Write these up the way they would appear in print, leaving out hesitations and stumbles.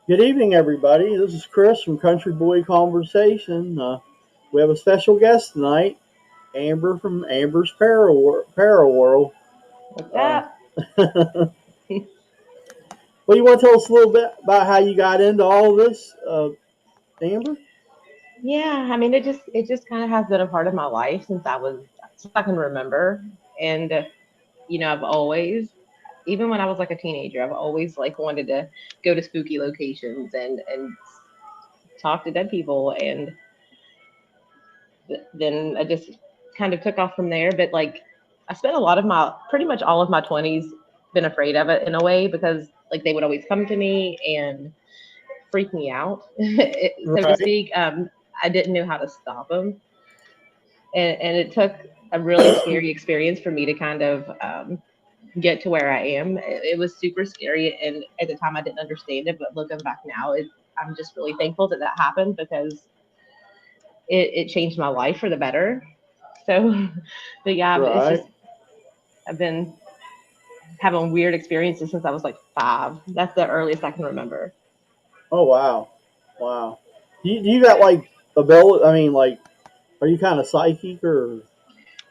Good evening, everybody. This is Chris from Country Boy Conversation. We have a special guest tonight, Amber from Amber's Paraworld. What's Uh, up? well, you want to tell us a little bit about how you got into all this, Amber? Yeah, I mean, it just kind of has been a part of my life since I can remember, and I've always, even when I was like a teenager, I've always like wanted to go to spooky locations and talk to dead people, and then I just kind of took off from there. But like, I spent a lot of my, pretty much all of my 20s, been afraid of it in a way because like they would always come to me and freak me out, so to Right, speak. I didn't know how to stop them, and it took a really scary experience for me to kind of get to where I am. It was super scary, and at the time I didn't understand it. But looking back now, I'm just really thankful that that happened because it changed my life for the better. So, but yeah, it's right. just I've been having weird experiences since I was like 5. That's the earliest I can remember. Oh, wow. Wow. Do you got like ability? I mean, like, are you kind of psychic or?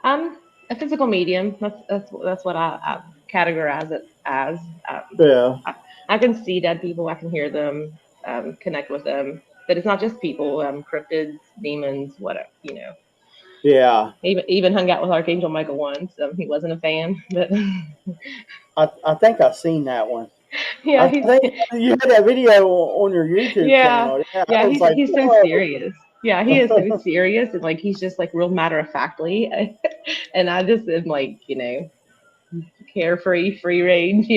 I'm a physical medium. That's what I categorize it as. Um, Yeah, I, I can see dead people. I can hear them, connect with them. But it's not just people. Cryptids, demons, whatever. yeah. Even hung out with Archangel Michael once. He wasn't a fan, but I think I've seen that one. yeah, I think you had that video on your YouTube yeah, channel. Yeah, I yeah. was He's like, he's so whoa. serious. Yeah, he is so serious, and like he's just like real matter of factly, and I just am like carefree, free range,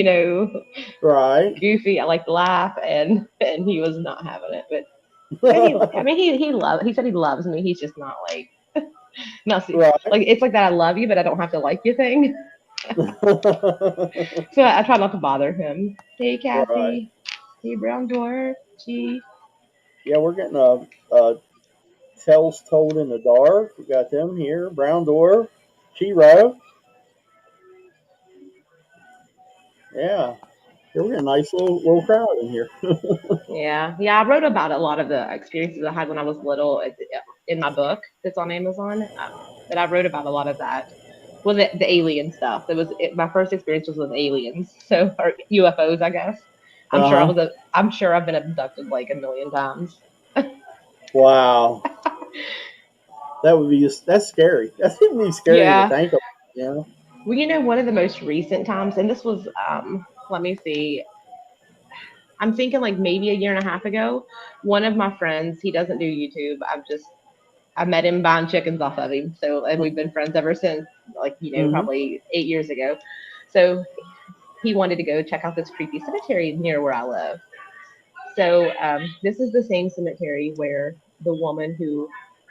Right. goofy. I like to laugh, and he was not having it. But he, I mean, he said he loves me. He's just not like not Right. like it's like that. I love you, but I don't have to like you thing. So I try not to bother him. Hey, Right. Cassie. Hey, brown dwarf. Gee. Yeah, we're getting a Tales Told in the Dark. We got them here. Brown Dwarf, Chiro. Yeah. Yeah, we're getting a nice little crowd in here. Yeah. I wrote about a lot of the experiences I had when I was little in my book that's on Amazon. But I wrote about a lot of that. Well, the alien stuff. My first experience was with aliens, so or UFOs, I guess. Uh huh. I'm sure I've been abducted like a million times. Wow. That's scary. That's even be scary to Yeah. think of. You know. Well, one of the most recent times, and this was, let me see, I'm thinking like maybe a year and a half ago. One of my friends, he doesn't do YouTube. I met him buying chickens off of him. So, and we've been friends ever since, like, Mm-hmm. probably 8 years ago. So he wanted to go check out this creepy cemetery near where I live. So this is the same cemetery where the woman who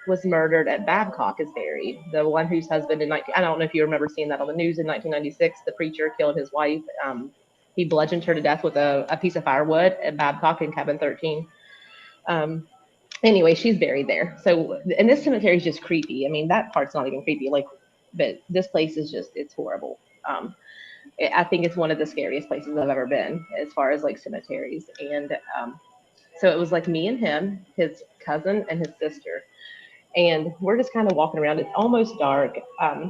was murdered at Babcock is buried. The one whose husband I don't know if you remember seeing that on the news in 1996. The preacher killed his wife. He bludgeoned her to death with a piece of firewood at Babcock in Cabin 13. Um, anyway, she's buried there. So, and this cemetery is just creepy. I mean, that part's not even creepy. Like, but this place is it's horrible. I think it's one of the scariest places I've ever been as far as like cemeteries. And so it was like me and him, his cousin, and his sister. And we're just kind of walking around. It's almost dark,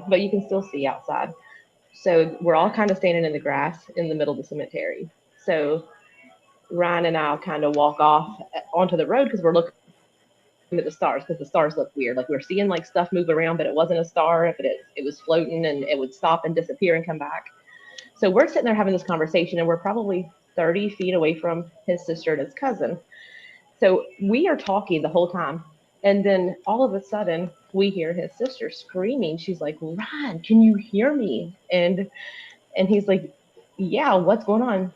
but you can still see outside. So we're all kind of standing in the grass in the middle of the cemetery. So Ryan and I kind of walk off onto the road because we're looking at the stars because the stars look weird. Like we are seeing like stuff move around, but it wasn't a star. But it was floating and it would stop and disappear and come back. So we're sitting there having this conversation, and we're probably 30 feet away from his sister and his cousin. So we are talking the whole time. And then all of a sudden, we hear his sister screaming. She's like, Ron, can you hear me? And he's like, yeah, what's going on?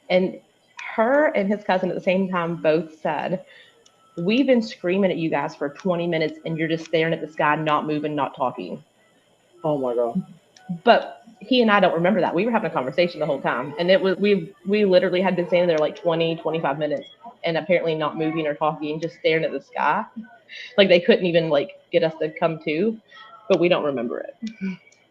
And her and his cousin at the same time both said, we've been screaming at you guys for 20 minutes and you're just staring at the sky, not moving, not talking. Oh my god. But he and I don't remember that. We were having a conversation the whole time. And we literally had been standing there like 20, 25 minutes and apparently not moving or talking, just staring at the sky. Like they couldn't even like get us to come to, but we don't remember it.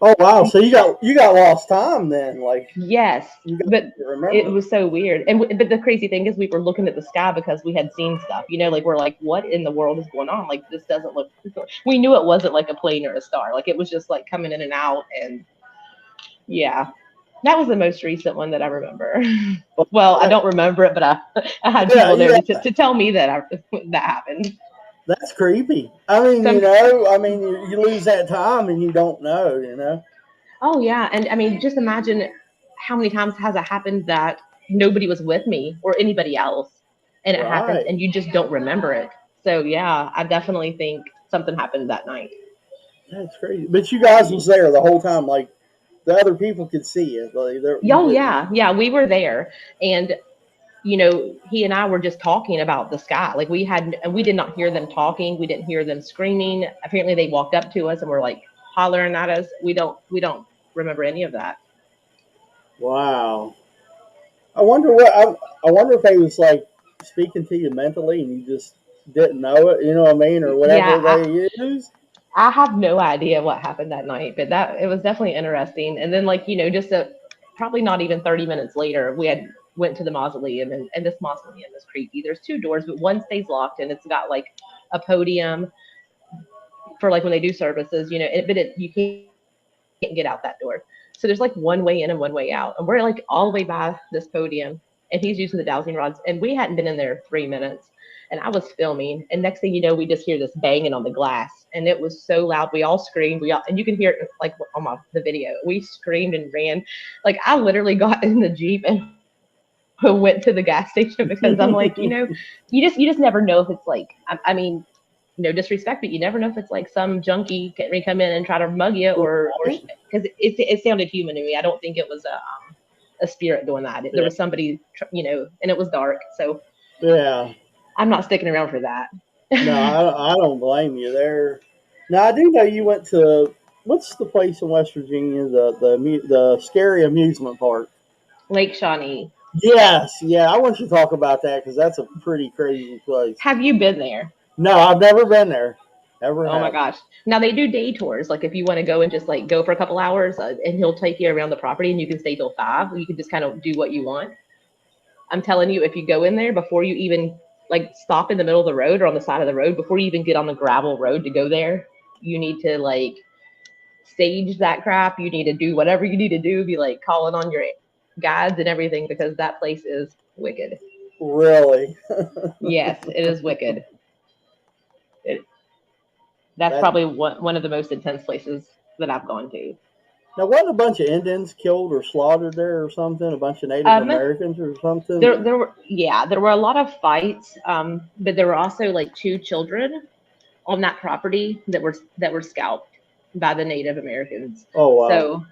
Oh wow! So you got lost time then, like Yes, you got but to it remember. was so weird. And but the crazy thing is, we were looking at the sky because we had seen stuff. Like we're like, what in the world is going on? Like this doesn't look. We knew it wasn't like a plane or a star. Like it was just like coming in and out. And yeah, that was the most recent one that I remember. Well, I That, don't remember it, but I had yeah, people there yeah, to tell me that that happened. that's creepy. I mean, Some you lose that time and you don't know, Oh yeah, and I mean, just imagine how many times has it happened that nobody was with me or anybody else, and it happens, Right? and you just don't remember it. So yeah, I definitely think something happened that night. That's crazy. But you guys was there the whole time, like the other people could see it. Like you Oh didn't. yeah, yeah, we were there, and he and I were just talking about the sky. Like we did not hear them talking. We didn't hear them screaming. Apparently, they walked up to us and were like hollering at us. We don't remember any of that. Wow. I wonder what I wonder if they was like speaking to you mentally and you just didn't know it. You know what I mean, or whatever Yeah, they use. I have no idea what happened that night, but that it was definitely interesting. And then just probably not even 30 minutes later, we had went to the mausoleum, and this mausoleum is creepy. There's two doors, but one stays locked, and it's got like a podium for like when they do services, but you can't get out that door. So there's like one way in and one way out. And we're like all the way by this podium, and he's using the dowsing rods, and we hadn't been in there 3 minutes. And I was filming, and next thing you know, we just hear this banging on the glass, and it was so loud. We all screamed. And you can hear it like on the video. We screamed and ran. Like I literally got in the Jeep and went to the gas station because I'm like, you just never know if it's like, I mean, no disrespect, but you never know if it's like some junkie can come in and try to mug you, or Right? because it sounded human to me. I don't think it was a spirit doing that. There Yeah. was somebody, and it was dark, so Yeah. I'm not sticking around for that. No, I don't blame you there. Now I do know you went to what's the place in West Virginia, the scary amusement park. Lake Shawnee. Yes, yeah, I want you to talk about that because that's a pretty crazy place. Have you been there? No, I've never been there. Ever Oh my have. gosh. Now they do day tours. Like if you want to go and just like go for a couple hours, and he'll take you around the property, and you can stay till 5. You can just kind of do what you want. I'm telling you, if you go in there before you even like stop in the middle of the road or on the side of the road, before you even get on the gravel road to go there, you need to like stage that crap. You need to do whatever you need to do, be like calling on your guides and everything, because that place is wicked. Really? Yes, it is wicked. It, that's That probably one of the most intense places that I've gone to. now wasn't a bunch of Indians killed or slaughtered there or something? A bunch of Native Um, Americans or something? there were a lot of fights, but there were also like 2 children on that property that were scalped by the Native Americans. Oh wow. So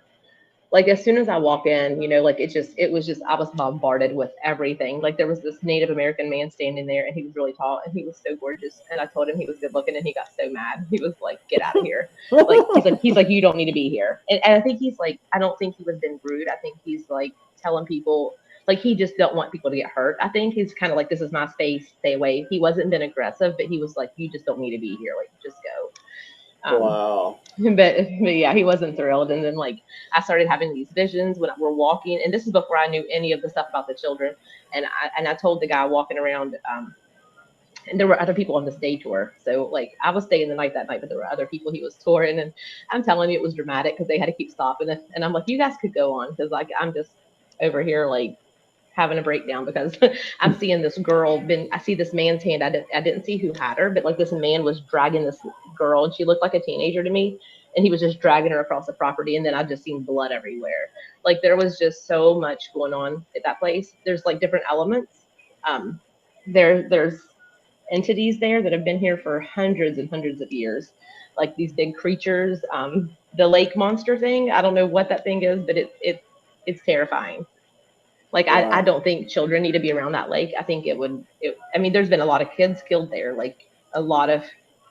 like as soon as I walk in, like it was just I was bombarded with everything. Like there was this Native American man standing there, and he was really tall, and he was so gorgeous. And I told him he was good looking, and he got so mad. He was like, "Get out of here!" Like he's like you don't need to be here. And I think he's like, I don't think he was being rude. I think he's like telling people, like he just don't want people to get hurt. I think he's kind of like, this is my space, stay away. He wasn't being aggressive, but he was like, you just don't need to be here. Like just go. Wow. But yeah, he wasn't thrilled. And then like I started having these visions when we're walking, and this is before I knew any of the stuff about the children. And I told the guy walking around, and there were other people on this day tour. So like I was staying the night that night, but there were other people he was touring, and I'm telling you it was dramatic because they had to keep stopping it. And I'm like, you guys could go on, because like I'm just over here like having a breakdown because I'm seeing this girl. I see this man's hand. I didn't see who had her, but like this man was dragging this girl, and she looked like a teenager to me. And he was just dragging her across the property, and then I just seen blood everywhere. Like there was just so much going on at that place. There's like different elements. Um, there's entities there that have been here for hundreds and hundreds of years, like these big creatures. The lake monster thing. I don't know what that thing is, but it's terrifying. Like I Wow. don't think children need to be around that lake. I think I mean, there's been a lot of kids killed there. Like a lot of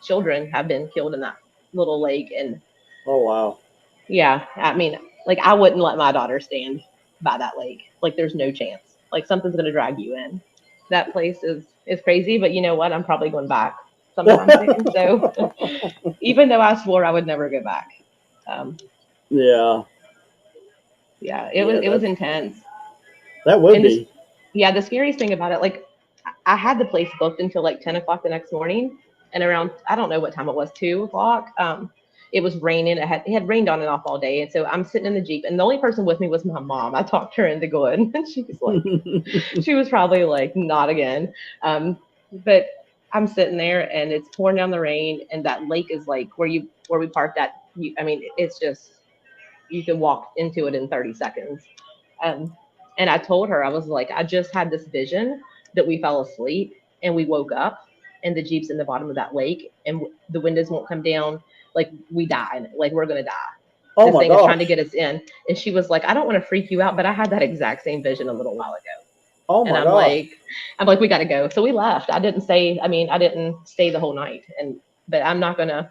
children have been killed in that little lake. And Oh wow. yeah, I mean, like I wouldn't let my daughter stand by that lake. Like there's no chance. Like something's gonna drag you in. That place is crazy, but you know what? I'm probably going back sometime soon. So even though I swore I would never go back. Um, Yeah. Yeah, Yeah. it was intense. That would And this, be. yeah, the scariest thing about it, like I had the place booked until like 10 o'clock the next morning, and around I don't know what time it was, 2 o'clock. It was raining. It had rained on and off all day, and so I'm sitting in the Jeep, and the only person with me was my mom. I talked her into going, and she was like, she was probably like, not again. But I'm sitting there, and it's pouring down the rain, and that lake is like where we parked at. I mean, it's just you can walk into it in 30 seconds. Um, and I told her, I was like, I just had this vision that we fell asleep and we woke up and the Jeep's in the bottom of that lake and the windows won't come down. Like we died, like we're going to die. Oh This my thing is trying to gosh. get us in. And she was like, I don't want to freak you out, but I had that exact same vision a little while ago. Oh And my gosh. I'm like, we got to go. So we left. I didn't stay the whole night. But I'm not gonna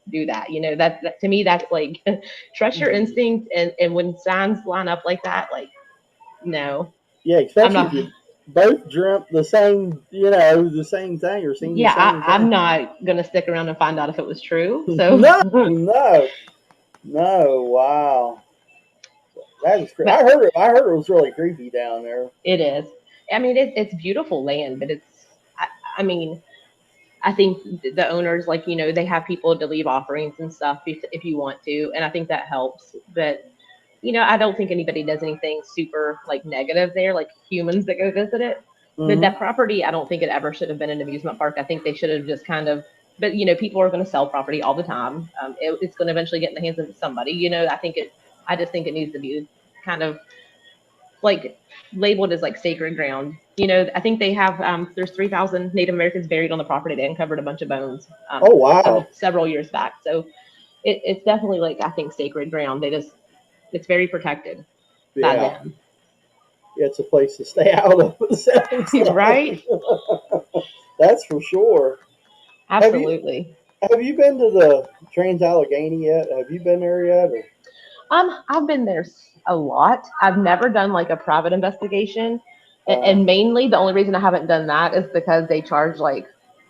do that. You know, that to me, that's like, trust your instinct. And when signs line up like that, like, no, Yeah, I'm especially if not, you both dreamt the same, you know, the same thing or seen the yeah, same I'm thing. not going to stick around and find out if it was true. So, No, no, no. Wow, that is crazy. but I heard it was really creepy down there. it is. I mean, it's beautiful land, but I, I mean, I think the owners, like, you know, they have people to leave offerings and stuff if you want to. And I think that helps. But, you know, I don't think anybody does anything super like negative there, like humans that go visit it. But Hmm. that property, I don't think it ever should have been an amusement park. I think they should have just kind of, but, you know, people are going to sell property all the time. It's going to eventually get in the hands of somebody. You know, I just think it needs to be kind of like labeled as like sacred ground. You know, I think they have there's 3,000 Native Americans buried on the property. They uncovered a bunch of bones Oh wow. several years back. So it's definitely like I think sacred ground. It's very protected by Yeah, them. it's a place to stay out of. It sounds Right? like. That's for sure. Have you Absolutely. have you been to the Trans Allegheny yet? Have you been there yet? Or, I've been there a lot. I've never done like a private investigation, uh, and mainly the only reason I haven't done that is because they charge like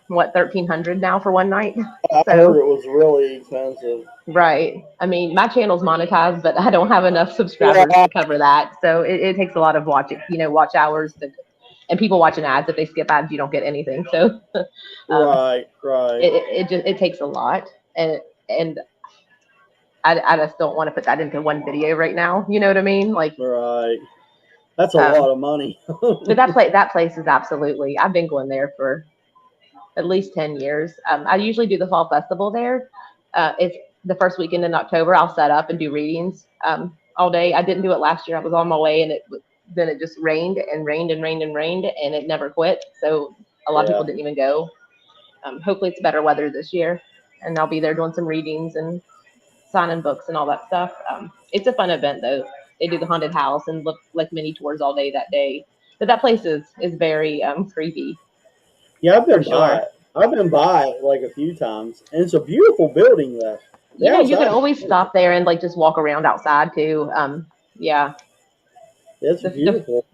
what 1,300 now for one night. I heard So it was really expensive. right. I mean, my channel's monetized, but I don't have enough subscribers Yeah, to cover that. So it takes a lot of watching, you know, watch hours and people watching ads. If they skip ads, you don't get anything. So um, right, right, it takes a lot, and I just don't want to put that into one video right now. You know what I mean? Like, right. That's a um, lot of money. but that place is absolutely. I've been going there for at least 10 years. I usually do the fall festival there. It's the first weekend in October. I'll set up and do readings all day. I didn't do it last year. I was on my way, and then it just rained and rained and rained and rained, and it never quit. So a lot of Yeah, people didn't even go. Hopefully, it's better weather this year, and I'll be there doing some readings and signing books and all that stuff. It's a fun event though. They do the haunted house and look like mini tours all day that day. But that place is very creepy yeah. I've for been by sure. it. I've been by it like a few times, and it's a beautiful building though. The You know, you could outside is always nice. stop there and like just walk around outside too. Yeah, It's the beautiful.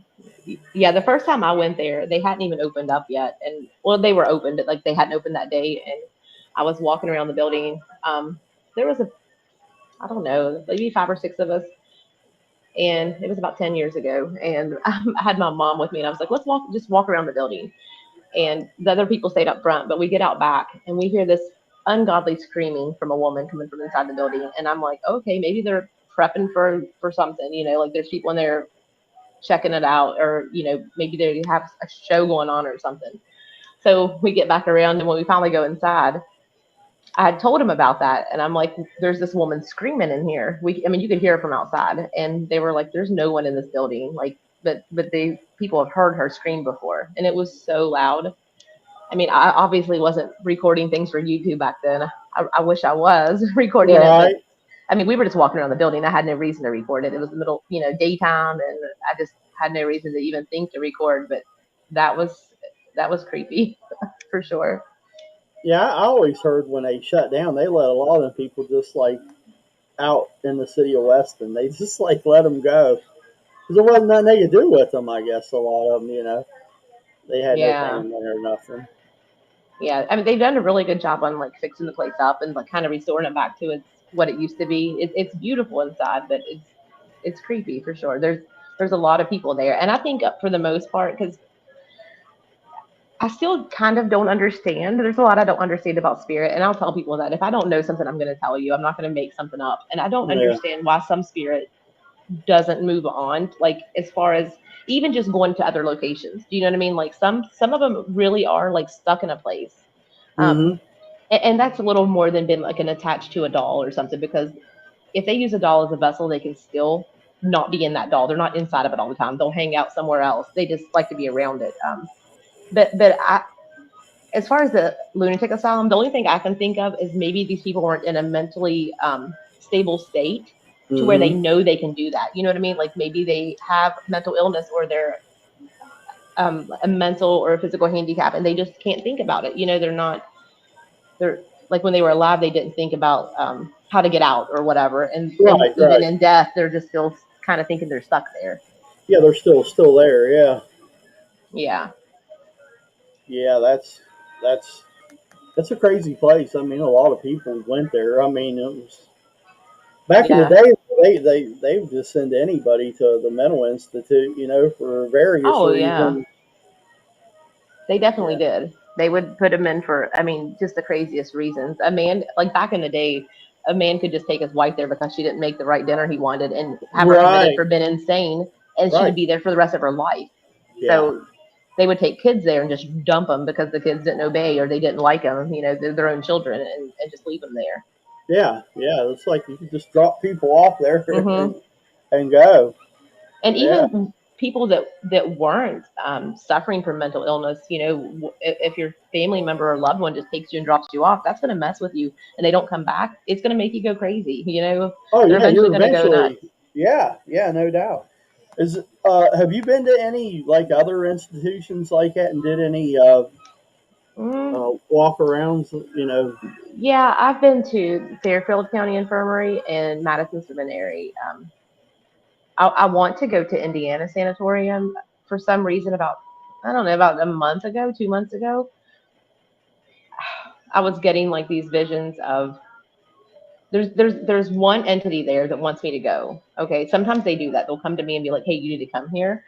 yeah, the first time I went there, they hadn't even opened up yet, and well, they were opened, but like they hadn't opened that day, and I was walking around the building. There was I don't know, maybe 5 or 6 of us, and it was about 10 years ago, and I had my mom with me, and I was like, let's just walk around the building, and the other people stayed up front, but we get out back, and we hear this ungodly screaming from a woman coming from inside the building, and I'm like, okay, maybe they're prepping for something, you know, like there's people in there checking it out, or you know, maybe they have a show going on or something. So we get back around, and when we finally go inside, I had told him about that, and I'm like, "There's this woman screaming in here. I mean, you could hear her from outside." And they were like, "There's no one in this building." Like, but they people have heard her scream before, and it was so loud. I mean, I obviously wasn't recording things for YouTube back then. I wish I was recording it, but Right. I mean, we were just walking around the building. I had no reason to record it. It was the middle, you know, daytime, and I just had no reason to even think to record. But that was that was creepy for sure. Yeah, I always heard when they shut down, they let a lot of people just like out in the city of Weston. They just like let them go because there wasn't nothing they could do with them. I guess a lot of them, you know, they had no Yeah. family or nothing. Yeah, I mean they've done a really good job on like fixing the place up and like kind of restoring it back to what it used to be. It's beautiful inside, but it's creepy for sure. There's a lot of people there, and I think for the most part, because I still kind of don't understand. There's a lot I don't understand about spirit, and I'll tell people that if I don't know something, I'm going to tell you. I'm not going to make something up, and I don't Yeah. understand why some spirit doesn't move on. Like as far as even just going to other locations. Do you know what I mean? Like some of them really are like stuck in a place. Mm-hmm. And that's a little more than being like an attached to a doll or something because if they use a doll as a vessel, they can still not be in that doll. They're not inside of it all the time. They'll hang out somewhere else. They just like to be around it. But as far as the lunatic asylum, the only thing I can think of is maybe these people weren't in a mentally stable state to where they Mm-hmm. know they can do that. You know what I mean? Like maybe they have mental illness or they're a mental or a physical handicap and they just can't think about it. You know, they're like when they were alive, they didn't think about how to get out or whatever. And Right. even Right. in death, they're just still kind of thinking they're stuck there. Yeah, they're still there. Yeah. Yeah. Yeah. That's that's a crazy place. I mean, a lot of people went there. I mean, it was back in the Yeah. day. They would just send anybody to the mental institute. You know, for various Oh, yeah. reasons. They definitely Yeah. did. They would put him in for, I mean, just the craziest reasons. A man, like back in the day, a man could just take his wife there because she didn't make the right dinner he wanted and have her committed Right. for being insane, and she would Right. be there for the rest of her life. Yeah. So they would take kids there and just dump them because the kids didn't obey or they didn't like them, you know, they're their own children, and just leave them there. Yeah. Yeah. It's like you could just drop people off there Hmm. and go. And Yeah. even people that weren't suffering from mental illness, you know, if your family member or loved one just takes you and drops you off, that's going to mess with you, and they don't come back. It's going to make you go crazy. You know, Oh they're yeah. eventually You're going to go nuts. eventually. Yeah. Yeah. No doubt. Is have you been to any like other institutions like that and did any Mm, walk arounds? You know. yeah, I've been to Fairfield County Infirmary and Madison Seminary. I want to go to Indiana Sanatorium for some reason. About I don't know, about a month ago, 2 months ago, I was getting like these visions of there's one entity there that wants me to go. Okay, sometimes they do that. They'll come to me and be like, "Hey, you need to come here,"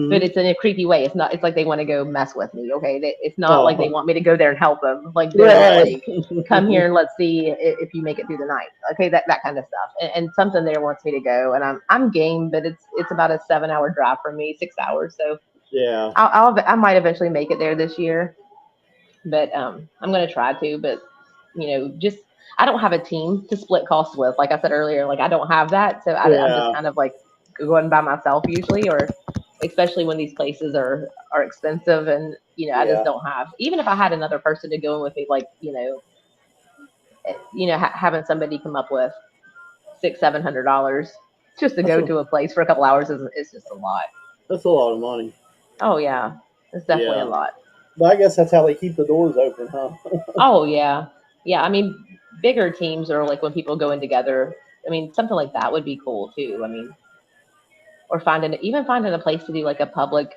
but Hmm. it's in a creepy way. It's not. It's like they want to go mess with me. Okay, it's not like they Oh. want me to go there and help them. Like they're just Right. like, "Come here and let's see if you make it through the night." Okay, that kind of stuff. And something there wants me to go, and I'm game, but it's about a 7 hour drive from me, 6 hours. So Yeah. I might eventually make it there this year, but I'm gonna try to. But you know, just I don't have a team to split costs with. Like I said earlier, like I don't have that, so I'm just Yeah. kind of like going by myself usually, or especially when these places are expensive, and you know, I just Yeah. don't have. Even if I had another person to go in with me, like having somebody come up with $600-700 just to That's go a to a place for a couple hours is just a lot. that's a lot of money. Oh yeah, it's definitely a Yeah. lot. But I guess that's how they keep the doors open, huh? Oh yeah, yeah. I mean, bigger teams are like when people go in together. I mean, something like that would be cool too. I mean, or finding a place to do like a public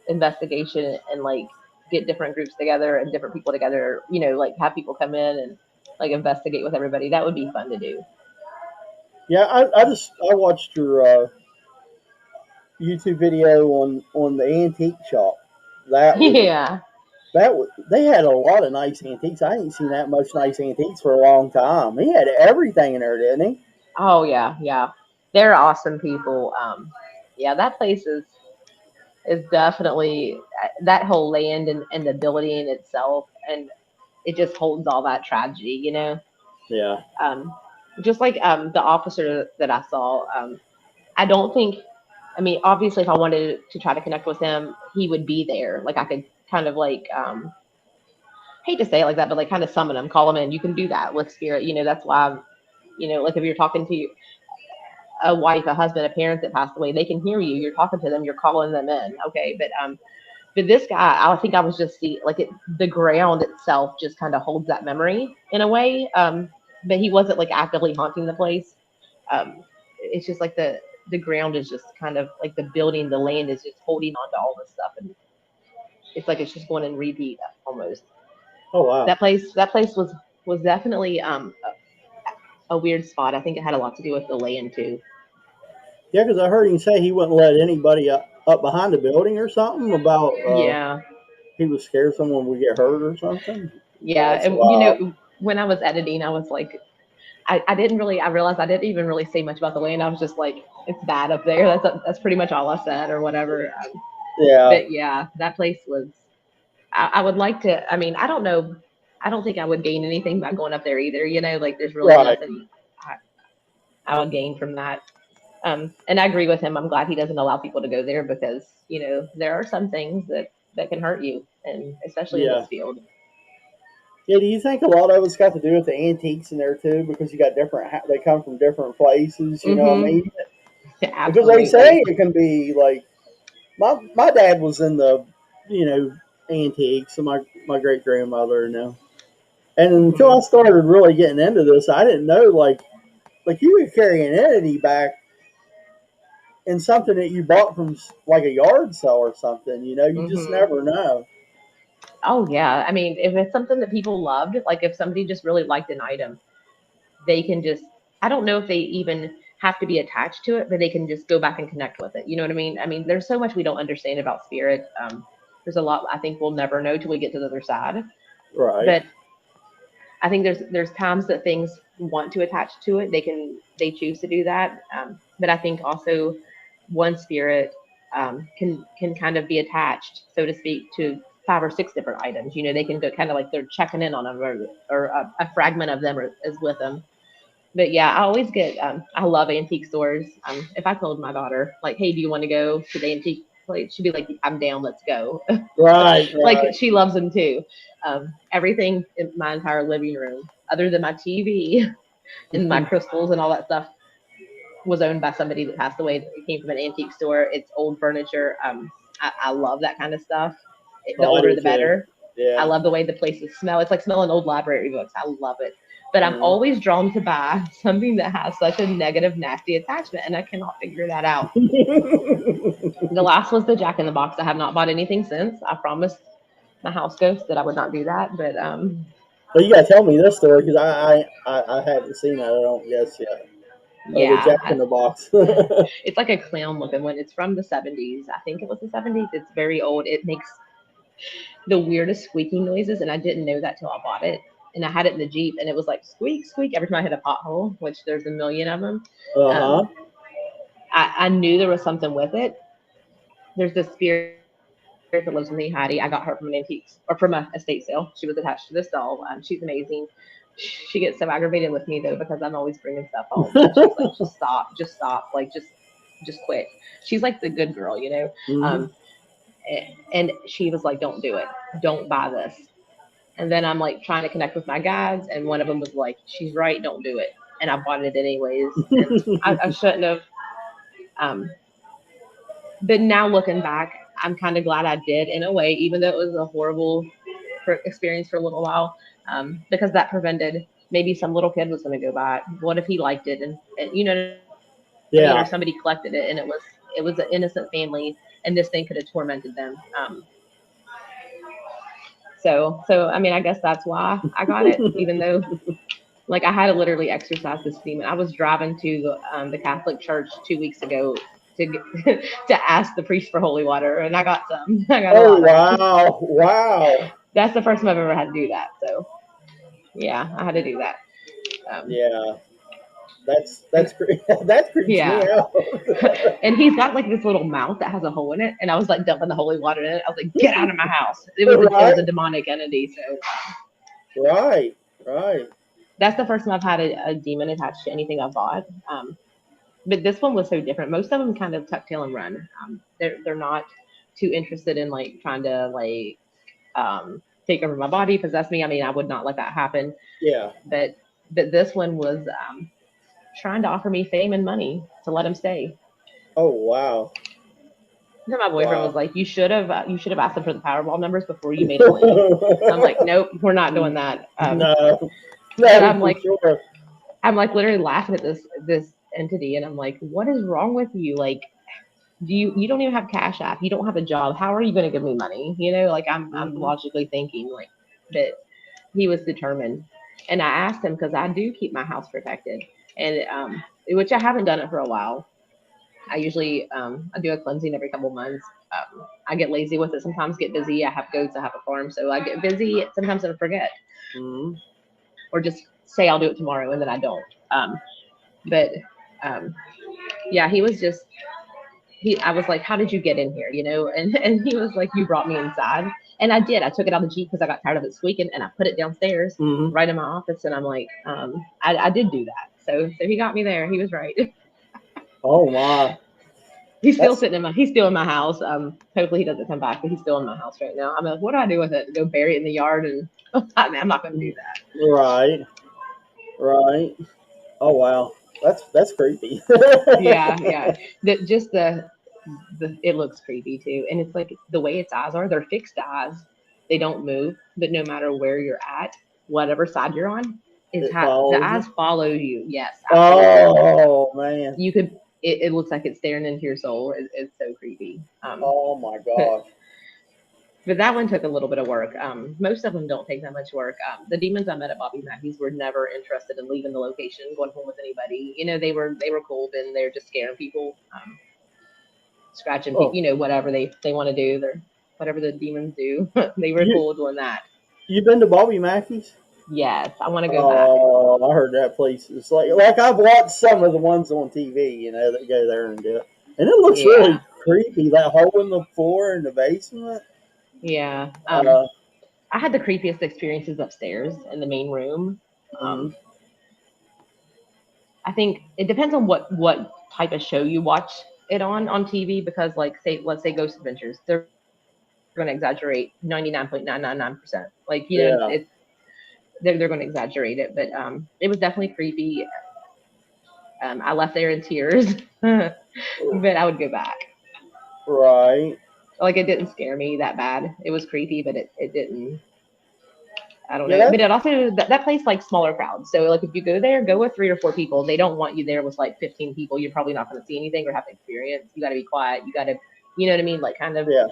investigation and like get different groups together and different people together. You know, like have people come in and like investigate with everybody. That would be fun to do. Yeah. I watched your YouTube video on the antique shop. That was Yeah. they had a lot of nice antiques. I ain't seen that much nice antiques for a long time. He had everything in there, didn't he? Oh yeah, yeah. They're awesome people. Yeah, that place is definitely that whole land and the building itself, and it just holds all that tragedy. You know. Yeah. Um, just like the officer that I saw, I don't think. I mean, obviously, if I wanted to try to connect with him, he would be there. Like I could kind of like hate to say it like that, but like kind of summon him, call him in. You can do that with spirit. You know, that's why. You know, like if you're talking to a wife, a husband, a parent that passed away, they can hear you. You're talking to them. You're calling them in. Okay, but this guy, I think I was just like the ground itself just kind of holds that memory in a way. But he wasn't like actively haunting the place. It's just like the ground is just kind of like the building, the land is just holding on to all this stuff, and it's like it's just going in repeat almost. Oh wow. That place was definitely a weird spot. I think it had a lot to do with the land too. Yeah, because I heard him say he wouldn't let anybody up behind the building or something about Yeah, he was scared someone would get hurt or something. yeah. That's And wild. when I was editing, I was like, I didn't really, I realized I didn't even really say much about the land. I was just like, it's bad up there. That's pretty much all I said or whatever. Yeah, But yeah, that place was. I would like to. I mean, I don't know. I don't think I would gain anything by going up there either. Like there's really right. nothing I would gain from that. And I agree with him. I'm glad he doesn't allow people to go there because there are some things that can hurt you, and especially in this Yeah. field. Yeah, do you think a lot of it's got to do with the antiques in there too? Because you got different, they come from different places. You know what I Mm-hmm. mean? Because they Absolutely. say it can be like my dad was in the you know antiques, and my great grandmother, and until I Mm-hmm. started really getting into this, I didn't know like you could carry an entity back in something that you bought from like a yard sale or something. You just Mm-hmm. never know. Oh yeah. I mean, if it's something that people loved, like if somebody just really liked an item, they can just. I don't know if they even have to be attached to it, but they can just go back and connect with it. You know what I mean? I mean, there's so much we don't understand about spirit. There's a lot I think we'll never know till we get to the other side. Right. But I think there's times that things want to attach to it. They choose to do that. But I think also one spirit can kind of be attached, so to speak, to 5 or 6 different items. They can go kind of like they're checking in on them, or a fragment of them is with them. But yeah, I always get. I love antique stores. If I told my daughter like, "Hey, do you want to go to the antique place?" She'd be like, "I'm down. Let's go." Right. Like Right. she loves them too. Everything in my entire living room, other than my TV and my crystals and all that stuff, was owned by somebody that passed away. It came from an antique store. It's old furniture. I love that kind of stuff. The Oh, I older, do the too. better. I Yeah. love the way the places smell. It's like smelling old library books. I love it. But I'm Uh, always drawn to buy something that has such a negative, nasty attachment, and I cannot figure that out. The last was the Jack in the Box. I have not bought anything since. I promised my house ghost that I would not do that, but well, you gotta tell me this story because I haven't seen it. I don't guess yet. The yeah, Jack in the Box. it's like a clown looking one. It's from the 70s. I think it was the 70s. It's very old. It makes the weirdest squeaking noises, and I didn't know that till I bought it. And I had it in the Jeep, and it was like squeak, squeak every time I hit a pothole, which there's a million of them. Uh Um, huh. I knew there was something with it. There's this spirit that lives with me, Hattie. I got her from an antiques or from a estate sale. She was attached to this doll. She's amazing. She gets so aggravated with me though because I'm always bringing stuff home, and she's like, just stop, like just quit." She's like the good girl. Hmm. And she was like, "Don't do it. Don't buy this." And then I'm like trying to connect with my guides, and one of them was like, "She's right. Don't do it." And I bought it anyways, and I shouldn't have. Um, but now looking back, I'm kind of glad I did in a way, even though it was a horrible experience for a little while, because that prevented maybe some little kid was going to go by it. What if he liked it, and you know what I mean, or somebody collected it, Yeah. and it was an innocent family, and this thing could have tormented them. So I mean, I guess that's why I got it, even though like I had to literally exercise this demon. I was driving to the Catholic Church 2 weeks ago to ask the priest for holy water, and I got some. I got a Oh lot of it. wow! Wow. That's the first time I've ever had to do that. So yeah, I had to do that. Um, Yeah. and That creeps me yeah, out. and he's got like this little mouth that has a hole in it, and I was like dumping the holy water in it. I was like, "Get out of my house!" It was a Right. demonic entity. So Right. Right. that's the first time I've had a demon attached to anything I've bought. But this one was so different. Most of them kind of tuck tail and run. They're not too interested in like trying to like take over my body, possess me. I mean, I would not let that happen. Yeah. But this one was trying to offer me fame and money to let him stay. Oh wow. Then my boyfriend was Wow. like, "You should have asked him for the Powerball numbers before you made him leave." I'm like, "Nope, we're not doing that." No. And No, for sure. I'm like literally laughing at this entity, and I'm like, "What is wrong with you? Like, you don't even have Cash App. You don't have a job. How are you going to give me money?" Like I'm Hmm. logically thinking like, but he was determined. And I asked him because I do keep my house protected, and which I haven't done it for a while. I usually I do a cleansing every couple months. I get lazy with it. Sometimes get busy. I have goats. I have a farm, so I get busy. Sometimes I forget, Mm-hmm. or just say I'll do it tomorrow and then I don't. But um, yeah, he was just he. I was like, "How did you get in here?" And he was like, "You brought me inside," and I did. I took it out of the Jeep because I got tired of it squeaking, and I put it downstairs Mm-hmm. right in my office. And I'm like, I did do that. So he got me there. He was right. Oh my, that's He's still in my house. Hopefully he doesn't come back, but he's still in my house right now. I'm like, what do I do with it? Go bury it in the yard? And I'm not going to do that. right, right. Oh wow, that's creepy. Yeah, yeah. Just the it looks creepy too, and it's like the way its eyes are. They're fixed eyes. They don't move, but no matter where you're at, whatever side you're on, It the follows you. eyes follow you. Yes, absolutely. Oh man. You could. It looks like it's staring into your soul. It's so creepy. Oh my But gosh. But that one took a little bit of work. Most of them don't take that much work. The demons I met at Bobby Mackey's were never interested in leaving the location, going home with anybody. They were cool, and they're just scaring people, scratching people. Oh, Whatever they want to do. They're whatever the demons do. They were you cool doing that. you been to Bobby Mackey's? Yes, I want to go back. Oh, I heard that place is like I've watched some of the ones on TV, that go there and do it, and it looks really Yeah, creepy. That hole in the floor in the basement. yeah. Uh, I had the creepiest experiences upstairs in the main room. mm, Um, I think it depends on what type of show you watch it on TV, because like, say, let's say Ghost Adventures, they're going to exaggerate 99.999%. Like, yeah. they're going to exaggerate it, but it was definitely creepy. I left there in tears, but I would go back. Right. Like, it didn't scare me that bad. It was creepy, but it didn't. I don't Yeah. know. But it also that place likes smaller crowds. So like, if you go there, go with 3 or 4 people. They don't want you there with like 15 people. You're probably not going to see anything or have experience. You got to be quiet. You got to, you know what I mean? Like, kind of Yeah.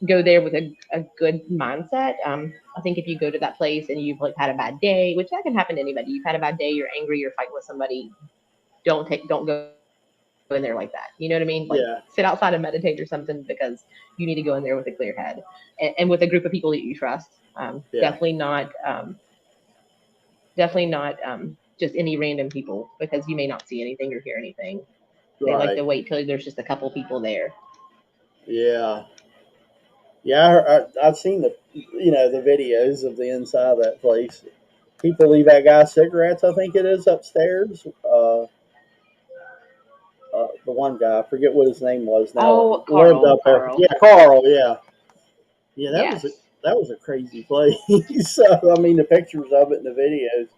go there with a good mindset. I think if you go to that place and you've like had a bad day, which that can happen to anybody, you've had a bad day, you're angry, you're fighting with somebody, don't go in there like that. You know what I mean? Like, sit outside and Yeah. meditate or something, because you need to go in there with a clear head, and with a group of people that you trust. Yeah. Definitely not just any random people, because you may not see anything or hear anything. They like Right. to wait till there's just a couple people there. Yeah. Yeah. I've seen the videos of the inside of that place. People leave that guy cigarettes. I think it is upstairs. The one guy, I forget what his name was now, Oh, lived up there. Carl. Yeah, Carl. Yeah, yeah. Yes. That was a crazy place. So I mean, the pictures of it and the videos.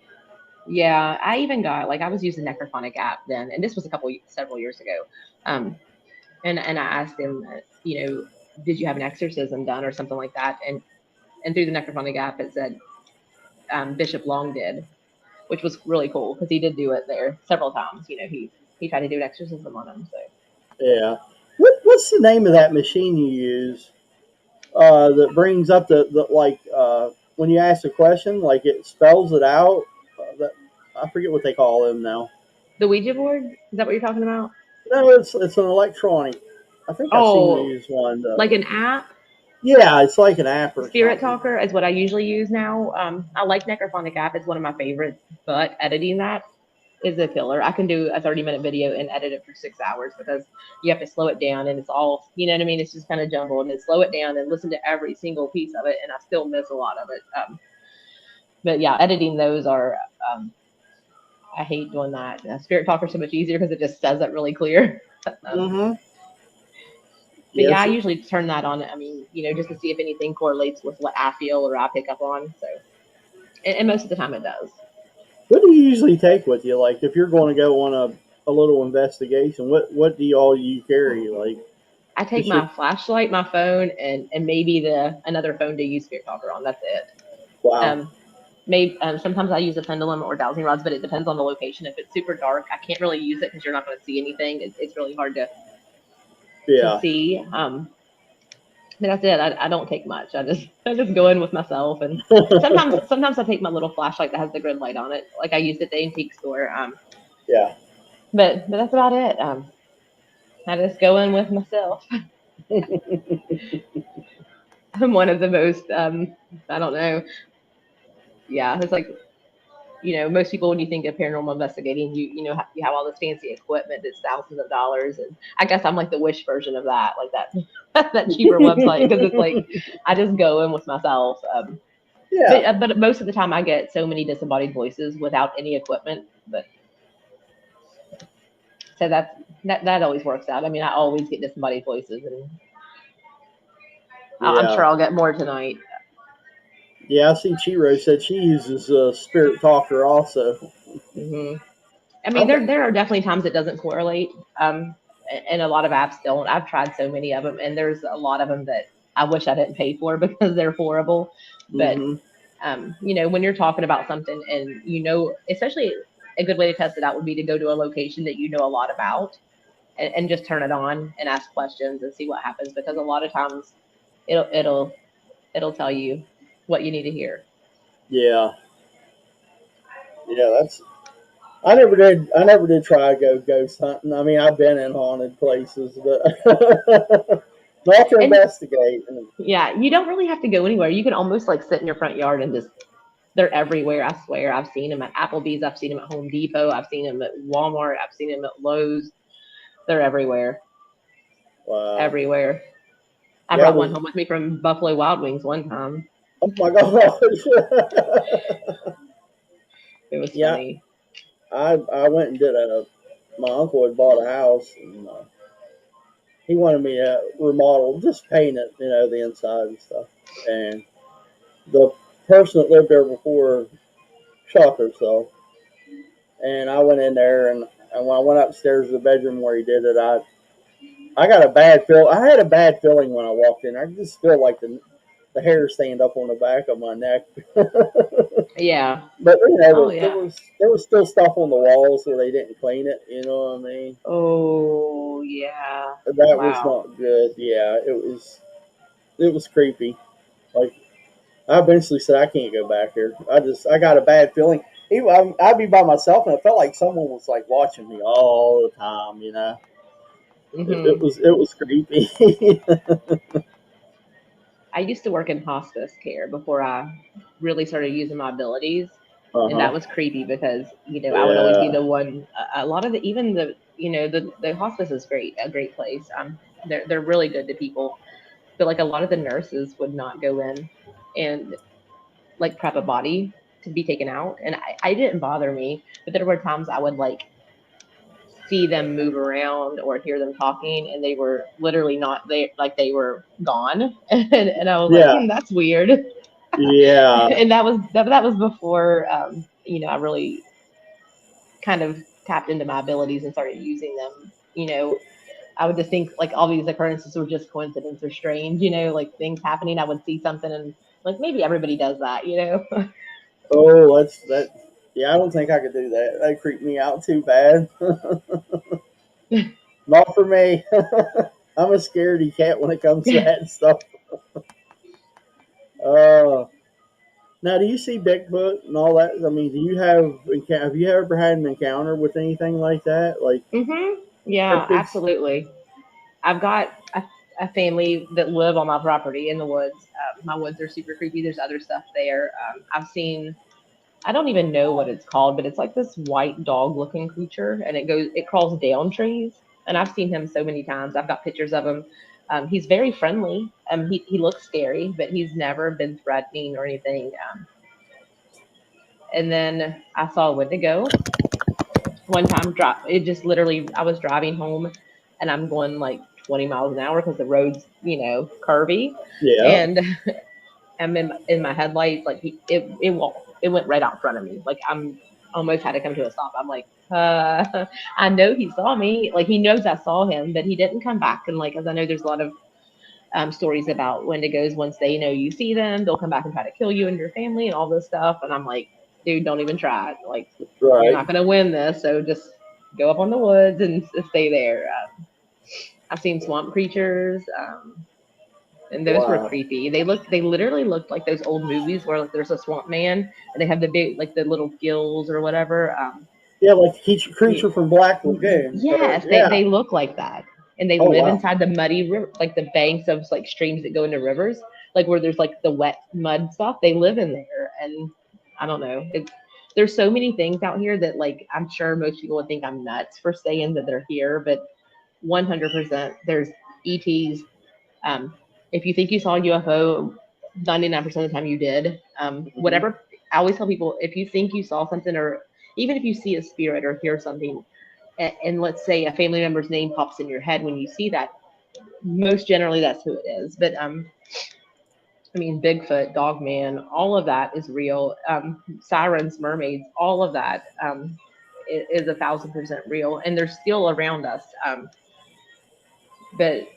Yeah, I even got, like, I was using Necrophonic app then, and this was several years ago. Um, and I asked him, did you have an exorcism done or something like that? And through the Necrophonic app, it said Bishop Long did, which was really cool because he did do it there several times. He tried to do an exorcism on him. So Yeah. What's the name of that machine you use that brings up the like when you ask a question, like it spells it out? That I forget what they call them now. the Ouija board, is that what you're talking about? No, it's an electronic. I think I've seen you Oh, use one. like an app. Yeah, it's like an app or Spirit something. Talker is what I usually use now. I like Necrophonic app. It's one of my favorites, but editing that is a killer. I can do a 30-minute video and edit it for 6 hours, because you have to slow it down, and it's all, you know what I mean? It's just kind of jumbled, and then slow it down and listen to every single piece of it, and I still miss a lot of it. But yeah, editing those are, um, I hate doing that. Spirit Talker is so much easier because it just says it really clear. um, Mm-hmm. but yeah, Yes. I usually turn that on. I mean, just to see if anything correlates with what I feel or I pick up on. So, and most of the time it does. What do you usually take with you? Like, if you're going to go on a little investigation, what do you carry? Like, I take just your my flashlight, my phone, and maybe the another phone to use Spirit Talker on. That's it. wow. Um, maybe sometimes I use a pendulum or dowsing rods, but it depends on the location. If it's super dark, I can't really use it because you're not going to see anything. It's really hard to Yeah. see. But that's it. I don't take much. I just go in with myself, and sometimes I take my little flashlight that has the grid light on it, like I used at the antique store. Yeah. But that's about it. I just go in with myself. I'm one of the most I don't know. Yeah, it's like most people when you think of paranormal investigating, you have all this fancy equipment that's thousands of dollars, and I guess I'm like the Wish version of that, like that that cheaper website because it's like I just go in with myself. But Yeah. but most of the time I get so many disembodied voices without any equipment, but so that always works out. I mean, I always get disembodied voices, and I'm Yeah. sure I'll get more tonight. Yeah. I see Chiro said she uses a spirit talker also. hmm I mean, I'm, there are definitely times it doesn't correlate, and a lot of apps don't. I've tried so many of them, and there's a lot of them that I wish I didn't pay for because they're horrible. But hmm when you're talking about something, and especially a good way to test it out would be to go to a location that you know a lot about, and just turn it on and ask questions and see what happens. Because a lot of times, it'll it'll it'll tell you what you need to hear. Yeah. Yeah. That's. I never did. I never did try to go ghost hunting. I mean, I've been in haunted places, but not to And investigate. And yeah, you don't really have to go anywhere. You can almost like sit in your front yard and just they're everywhere. I swear. I've seen them at Applebee's. I've seen them at Home Depot. I've seen them at Walmart. I've seen them at Lowe's. They're everywhere. wow. Everywhere. I Yeah. I brought one was. home with me from Buffalo Wild Wings one time. Oh my gosh. It was Yeah. funny. I went and did a. My uncle had bought a house, and he wanted me to remodel, just paint it, the inside and stuff. And the person that lived there before shot herself. And I went in there, and when I went upstairs to the bedroom where he did it, I got a bad feel. I had a bad feeling when I walked in. I could just feel like the hair stand up on the back of my neck. Yeah. But Oh there yeah. was there was still stuff on the walls where they didn't clean it. You know what I mean? Oh yeah. That was Wow. not good. Yeah, it was creepy. Like I eventually said, I can't go back here. I got a bad feeling. I'd be by myself, and it felt like someone was like watching me all the time. It hmm was creepy. I used to work in hospice care before I really started using my abilities, Uh and that huh. was creepy because I would always be Yeah. the one. A lot of the even the hospice is great, a great place. They're really good to people, but like a lot of the nurses would not go in and like prep a body to be taken out, and I didn't bother me, but there were times I would like see them move around or hear them talking and they were literally not there, like they were gone. And I was like, Yeah. that's weird. Yeah. And that was before I really kind of tapped into my abilities and started using them. I would just think like all these occurrences were just coincidence or strange, like things happening. I would see something and like maybe everybody does that. Oh, that's that. Yeah, I don't think I could do that. That creeped me out too bad. Not for me. I'm a scaredy cat when it comes to that stuff. Uh, Now, do you see Bigfoot and all that? I mean, have you ever had an encounter with anything like that, like Yeah, cryptids? absolutely. I've got a family that live on my property in the woods. My woods are super creepy. There's other stuff there. I've seen, I don't even know what it's called, but it's like this white dog looking creature and it crawls down trees. And I've seen him so many times. I've got pictures of him. He's very friendly. He looks scary, but he's never been threatening or anything. And then I saw a Wendigo one time drop. It just literally, I was driving home and I'm going like 20 miles an hour because the road's, curvy. Yeah. And I'm in my headlights, like it went right out in front of me. Like I'm almost had to come to a stop. I'm like, I know he saw me. Like he knows I saw him, but he didn't come back. And like, as I know, there's a lot of stories about Wendigos. Once they know you see them, they'll come back and try to kill you and your family and all this stuff. And I'm like, dude, don't even try it. Like, you're Right. not gonna win this. So just go up on the woods and stay there. I've seen swamp creatures. and those were Wow. creepy. They literally looked like those old movies where like there's a swamp man and they have the big like the little gills or whatever. Yeah, like creature Y- from Black Lagoon. Or yes, yeah. they look like that, and they Oh live wow. inside the muddy river, like the banks of like streams that go into rivers, like where there's like the wet mud stuff. They live in there, and I don't know. There's so many things out here that like I'm sure most people would think I'm nuts for saying that they're here, but 100% there's ETs. Um, if you think you saw a UFO, 99% of the time you did. Hmm. Whatever, I always tell people if you think you saw something, or even if you see a spirit or hear something, and let's say a family member's name pops in your head when you see that, most generally that's who it is. But I mean, Bigfoot, Dogman, all of that is real. Sirens, mermaids, all of that is 1,000% real, and they're still around us. But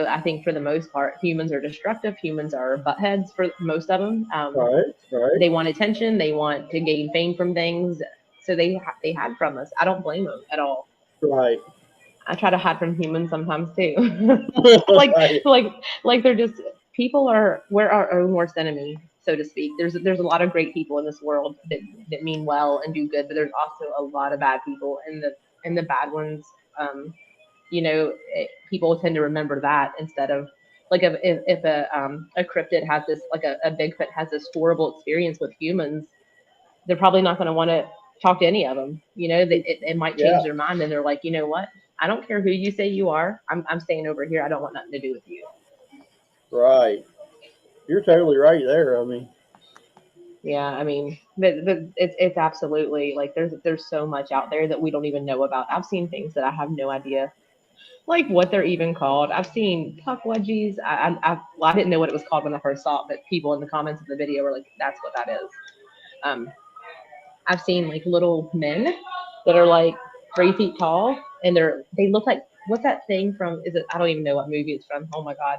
I think for the most part, humans are destructive. Humans are buttheads for most of them. Right. Right. They want attention. They want to gain fame from things. So they hide from us. I don't blame them at all. Right. I try to hide from humans sometimes too. like Right. like like they're just people are we're our own worst enemy, so to speak. There's a lot of great people in this world that mean well and do good, but there's also a lot of bad people, and the bad ones. People tend to remember that instead of like if a cryptid has this like a Bigfoot has this horrible experience with humans, they're probably not going to want to talk to any of them. It might change Yeah. their mind and they're like, you know what? I don't care who you say you are. I'm staying over here. I don't want nothing to do with you. Right. You're totally right there. I mean, Yeah, I mean, but it's absolutely like there's so much out there that we don't even know about. I've seen things that I have no idea like what they're even called. I've seen puck wedgies. Well, I didn't know what it was called when I first saw it, but people in the comments of the video were like, "That's what that is." Um, I've seen like little men that are like 3 feet tall, and they look like what's that thing from? Is it? I don't even know what movie it's from. Oh my god.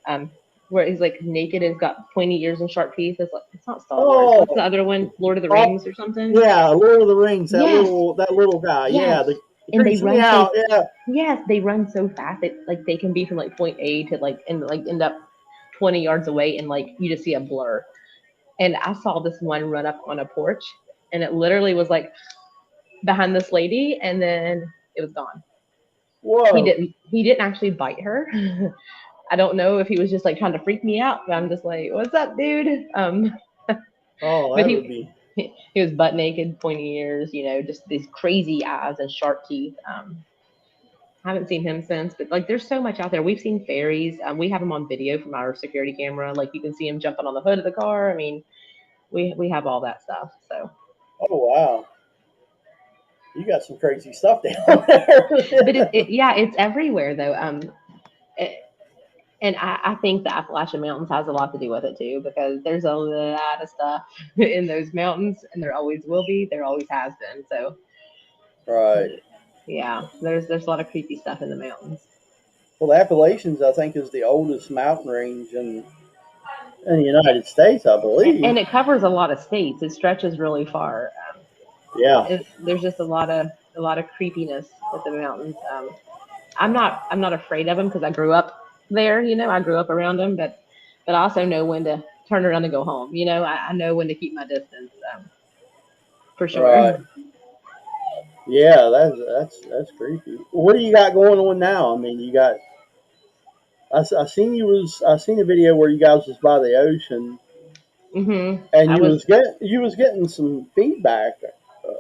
Um, where he's like naked and got pointy ears and sharp teeth. It's not Star Wars. What's the oh, other one? Lord of the oh, Rings or something? yeah, Lord of the Rings. Yes, That little guy. Yeah, yes. the And they creeps me run so out. Yeah. yes, they run so fast that like they can be from like point A to like and like end up 20 yards away and like you just see a blur. And I saw this one run up on a porch and it literally was like behind this lady and then it was gone. Whoa. He didn't actually bite her. I don't know if he was just like trying to freak me out, but I'm just like, "What's up, dude?" Oh, But that would be. he was butt naked, pointy ears, just these crazy eyes and sharp teeth. I haven't seen him since, but like there's so much out there. We've seen fairies. We have them on video from our security camera. Like you can see him jumping on the hood of the car. I mean, we have all that stuff. So, Oh wow. You got some crazy stuff down there. but yeah, it's everywhere though. It, and I think the Appalachian Mountains has a lot to do with it too, because there's a lot of stuff in those mountains, and there always will be. There always has been. So, Right. yeah, there's a lot of creepy stuff in the mountains. Well, the Appalachians, I think, is the oldest mountain range in the United States, I believe. And it covers a lot of states. It stretches really far. Yeah. There's just a lot of creepiness with the mountains. I'm not afraid of them because I grew up there. I grew up around them, but I also know when to turn around and go home. I know when to keep my distance, for Right. sure. Yeah, that's creepy. What do you got going on now? I mean, you got. I seen a video where you guys was by the ocean and I was. you was getting some feedback. Of,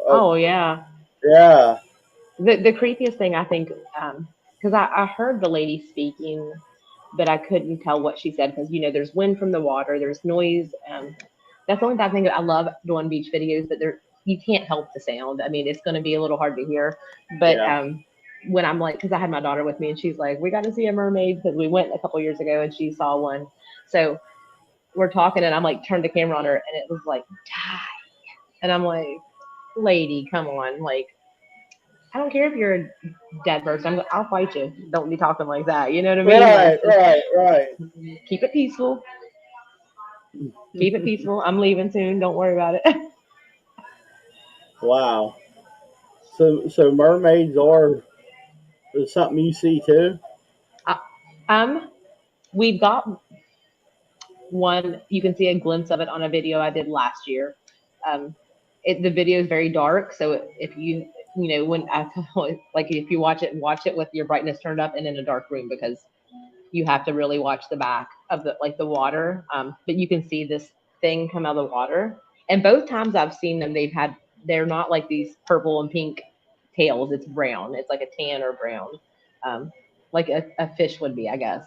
Oh yeah. yeah. The creepiest thing I think, because I heard the lady speaking, but I couldn't tell what she said because there's wind from the water, there's noise. That's the only bad thing. I love doing beach videos, but you can't help the sound. I mean, it's going to be a little hard to hear. But Yeah. when I'm like, because I had my daughter with me, and she's like, "We got to see a mermaid," because we went a couple years ago and she saw one. So we're talking, and I'm like, turned the camera on her, and it was like, die. And I'm like, lady, come on, like. I don't care if you're a dead person. I'll fight you. Don't be talking like that. You know what I mean? Like, Right. just Right. Right. keep it peaceful. Keep it peaceful. I'm leaving soon. Don't worry about it. Wow. So mermaids are is something you see too. Uh, um, we've got one, you can see a glimpse of it on a video I did last year. Um, the video is very dark, so if when I like if you watch it with your brightness turned up and in a dark room because you have to really watch the back of the water. But you can see this thing come out of the water, and both times I've seen them, they're not like these purple and pink tails. It's brown. It's like a tan or brown, um, like a fish would be, I guess.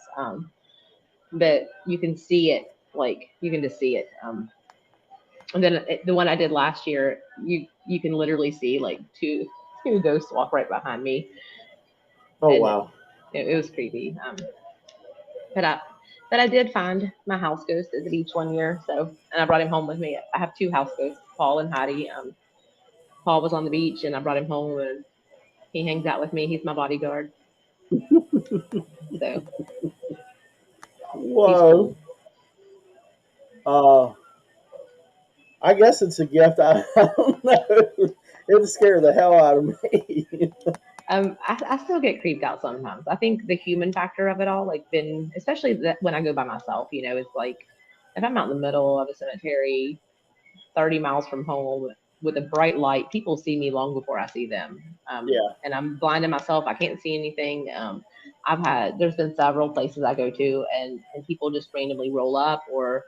But you can see it, like you can just see it. And then the one I did last year, you can literally see like two ghosts walk right behind me, Oh and wow. it was creepy. But I did find my house ghost at the beach one year, so and I brought him home with me. I have two house ghosts, Paul and Heidi. Paul was on the beach, and I brought him home, and he hangs out with me. He's my bodyguard, so he's Whoa. cool. Uh, I guess it's a gift. I don't know. It scared the hell out of me. I still get creeped out sometimes. I think the human factor of it all, like, been especially when I go by myself. It's like if I'm out in the middle of a cemetery, 30 miles from home with a bright light, people see me long before I see them. Yeah. And I'm blinding myself. I can't see anything. There's been several places I go to, and people just randomly roll up or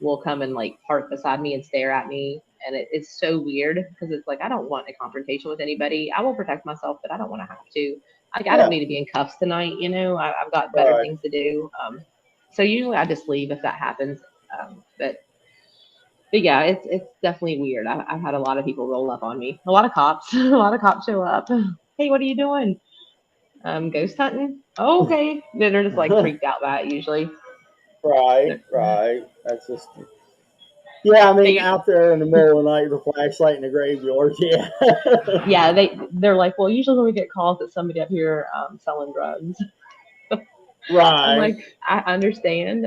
will come and like park beside me and stare at me. And it's so weird because it's like, I don't want a confrontation with anybody. I will protect myself, but I don't want to have to. Like, I don't Yeah. need to be in cuffs tonight. I've got better Right. things to do. So usually I just leave if that happens. But yeah, it's definitely weird. I've had a lot of people roll up on me. A lot of cops. A lot of cops show up. Hey, what are you doing? Ghost hunting. Oh, okay. Then they're just like freaked out by it usually. Right. Right. That's just. Yeah, I mean, They out there in the middle of the night with a flashlight in the graveyard. Yeah. yeah they're like, well, usually when we get calls that somebody up here selling drugs. I'm Right. like, I understand.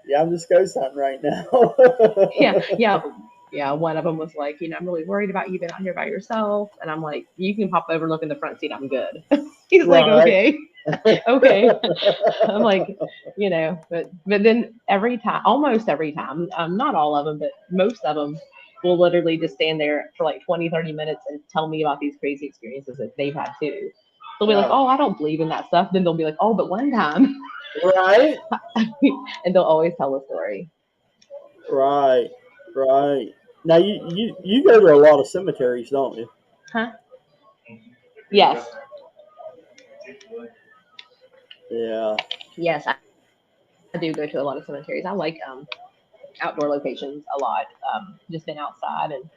Yeah, I'm just ghost hunting right now. Yeah, yeah, yeah. One of them was like, I'm really worried about you being out here by yourself, and I'm like, you can pop over and look in the front seat. I'm good. He's like, Right. okay, okay. I'm like, but then every time, almost every time, not all of them, but most of them will literally just stand there for like 20, 30 minutes and tell me about these crazy experiences that they've had too. They'll be like, Yeah. oh, I don't believe in that stuff. Then they'll be like, oh, but one time, Right. and they'll always tell a story. Right. Right. Now you go to a lot of cemeteries, don't you? Huh? Yes, Yeah. yes, I do go to a lot of cemeteries. I like outdoor locations a lot. Just been outside and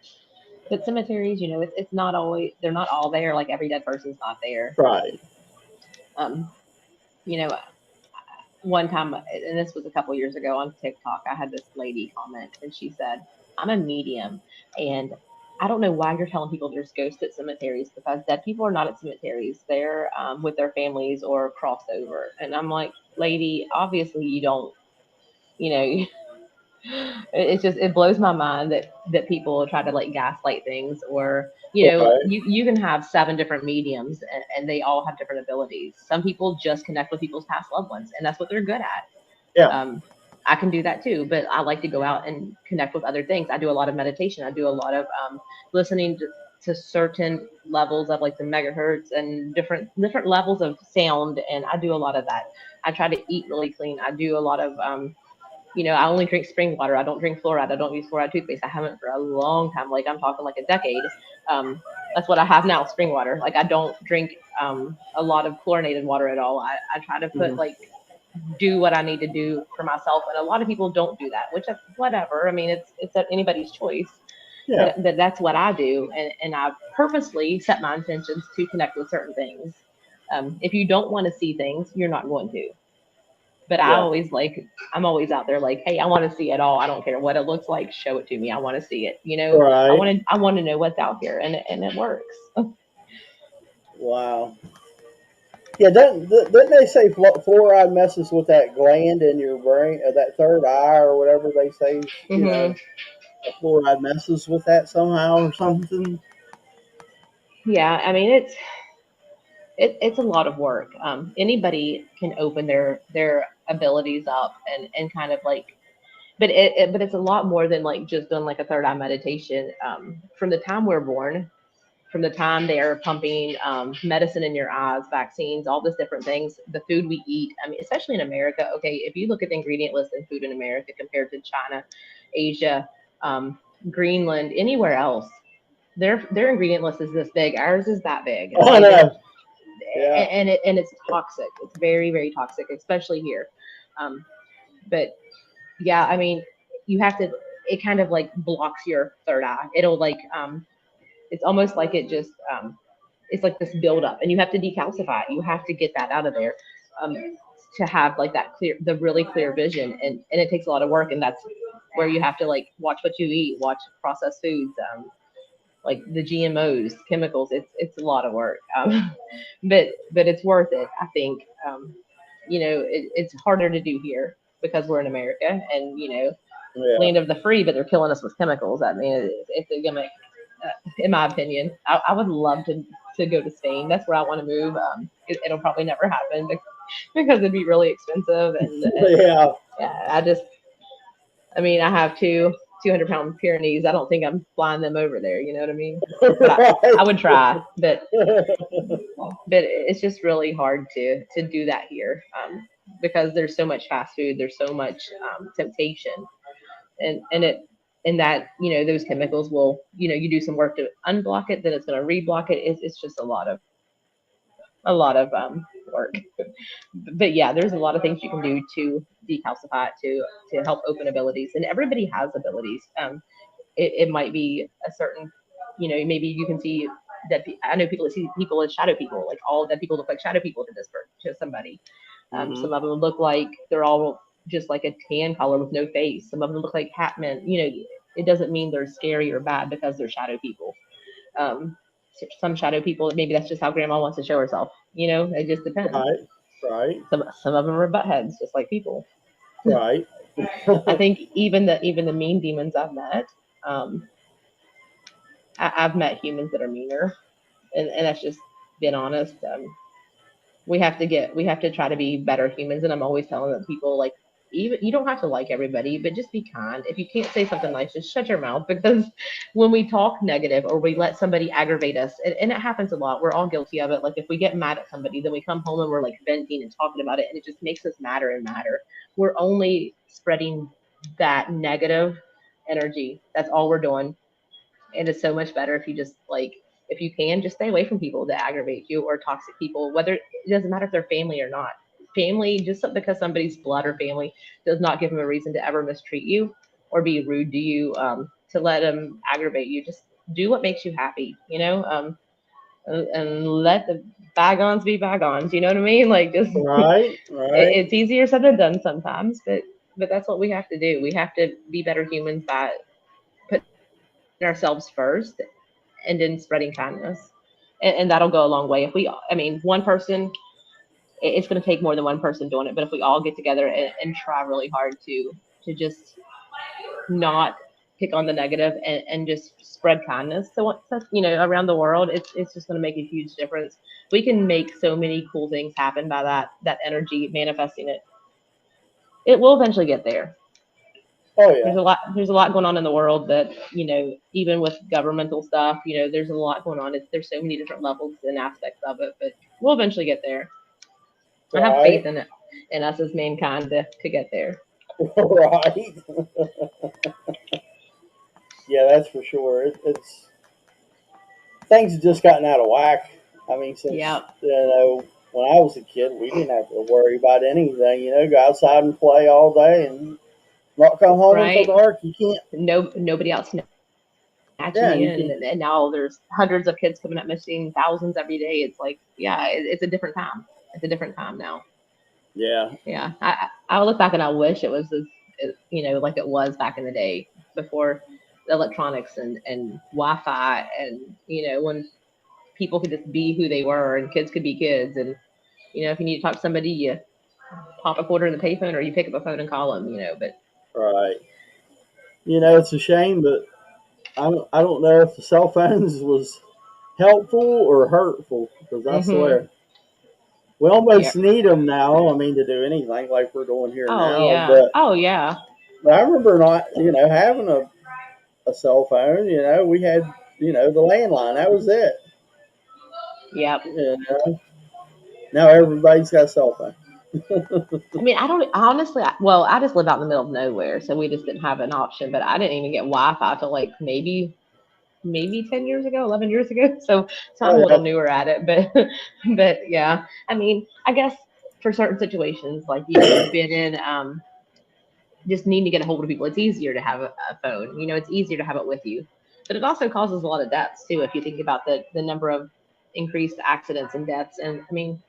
but cemeteries, it's not always they're not all there. Like every dead person's not there. Right. Um, you know, one time, and this was a couple years ago on TikTok, I had this lady comment, and she said, "I'm a medium, and I don't know why you're telling people there's ghosts at cemeteries because dead people are not at cemeteries. They're with their families or crossed over." And I'm like, lady, obviously you don't. You know, it's just it blows my mind that people try to like gaslight things or Right. you can have seven different mediums and they all have different abilities. Some people just connect with people's past loved ones and that's what they're good at. Yeah. I can do that too, but I like to go out and connect with other things. I do a lot of meditation. I do a lot of listening to certain levels of like the megahertz and different levels of sound, and I do a lot of that. I try to eat really clean. I do a lot of I only drink spring water. I don't drink fluoride. I don't use fluoride toothpaste. I haven't for a long time. Like I'm talking like a decade. That's what I have now, spring water. Like I don't drink a lot of chlorinated water at all. I try to put Hmm. like do what I need to do for myself, and a lot of people don't do that. Which whatever. I mean, it's at anybody's choice. Yeah. But that's what I do, and I purposely set my intentions to connect with certain things. If you don't want to see things, you're not going to. But Yeah. I'm always out there like, hey, I want to see it all. I don't care what it looks like. Show it to me. I want to see it. Right. I want to know what's out here, and it works. Wow. Yeah. Didn't they say fluoride messes with that gland in your brain, or that third eye, or whatever they say? Hmm. The fluoride messes with that somehow or something. Yeah, I mean it's a lot of work. Anybody can open their abilities up and kind of like, but it's a lot more than like just doing like a third eye meditation. From the time we're born, from the time they are pumping medicine in your eyes, vaccines, all these different things, the food we eat. I mean, especially in America. Okay, if you look at the ingredient list in food in America compared to China, Asia, um, Greenland, anywhere else, their ingredient list is this big. Ours is that big. Oh, I Okay, know. Yeah. and it's toxic. It's very very toxic, especially here. Um, but yeah, I mean, you have to. It kind of like blocks your third eye. It'll like it's almost like it just it's like this buildup, and you have to decalcify it. You have to get that out of there um, to have like that clear, the really clear vision, and it takes a lot of work, and that's where you have to like watch what you eat, watch processed foods, like the GMOs, chemicals. It's a lot of work, but it's worth it. I think it's harder to do here because we're in America, and Yeah. land of the free, but they're killing us with chemicals. I mean, it's a gimmick, in my opinion. I would love to go to Spain. That's where I want to move. It'll probably never happen because it'd be really expensive, and Yeah. yeah, I mean, I have 200-pound Pyrenees. I don't think I'm flying them over there. You know what I mean? But I Right. would try. But it's just really hard to do that here because there's so much fast food. There's so much temptation and it and that those chemicals will you do some work to unblock it, then it's going to reblock it. It's just a lot of work. But yeah, there's a lot of things you can do to decalcify it, to help open abilities, and everybody has abilities. It might be a certain maybe you can see that. I know people that see people as shadow people, like all dead people look like shadow people to this person, to somebody. Hmm. Some of them look like they're all just like a tan color with no face. Some of them look like Catmen. It doesn't mean they're scary or bad because they're shadow people. Um, some shadow people, maybe that's just how grandma wants to show herself. It just depends. Right. Right. Some of them are butt heads, just like people. Right. I think even the mean demons I've met, um, I've met humans that are meaner, and that's just being honest. We have to try to be better humans, and I'm always telling them people like even you don't have to like everybody, but just be kind. If you can't say something nice, just shut your mouth because when we talk negative or we let somebody aggravate us, and it happens a lot, we're all guilty of it. Like if we get mad at somebody, then we come home and we're like venting and talking about it, and it just makes us madder and madder. We're only spreading that negative energy. That's all we're doing, and it's so much better if you just like if you can just stay away from people that aggravate you or toxic people, whether it doesn't matter if they're family or not. Family, just because somebody's blood or family does not give them a reason to ever mistreat you or be rude to you, to let them aggravate you. Just do what makes you happy, and let the bygones be bygones. You know what I mean? Like just Right. Right. it's easier said than done sometimes, but that's what we have to do. We have to be better humans by putting ourselves first and then spreading kindness. And that'll go a long way. I mean, one person, it's going to take more than one person doing it, but if we all get together and try really hard to just not pick on the negative and just spread kindness around the world, it's just going to make a huge difference. We can make so many cool things happen by that energy manifesting it. It will eventually get there. Oh yeah. There's a lot going on in the world that even with governmental stuff, there's a lot going on. There's so many different levels and aspects of it, but we'll eventually get there. I have Right. faith in it, in us as mankind to get there. Right. Yeah, that's for sure. It's things have just gotten out of whack. I mean, since Yep. when I was a kid, we didn't have to worry about anything. Go outside and play all day and not come home until Right. dark. You can't. Nobody else snatching you in, Yeah, and you and can. now there's hundreds of kids coming up missing, thousands every day. It's like, yeah, it's a different time. It's a different time now. Yeah. Yeah, I look back and I wish it was like it was back in the day before electronics and Wi-Fi, and when people could just be who they were and kids could be kids, and if you need to talk to somebody, you pop a quarter in the payphone or you pick up a phone and call them. But Right. It's a shame, but I don't know if the cell phones was helpful or hurtful because I hmm swear. We Yeah. almost need them now. I mean, to do anything like we're doing here Oh now. yeah. Oh yeah. But I remember not, having a cell phone. We had, the landline. That was it. Yep. You know, now everybody's got a cell phone. I mean, I don't honestly. Well, I just live out in the middle of nowhere, so we just didn't have an option. But I didn't even get Wi-Fi till like maybe 10 years ago, 11 years ago. So I'm a Oh little yeah, newer at it, but yeah. I mean, I guess for certain situations, like you've been in, just needing to get a hold of people, it's easier to have a phone. It's easier to have it with you, but it also causes a lot of deaths too. If you think about the number of increased accidents and deaths, and I mean,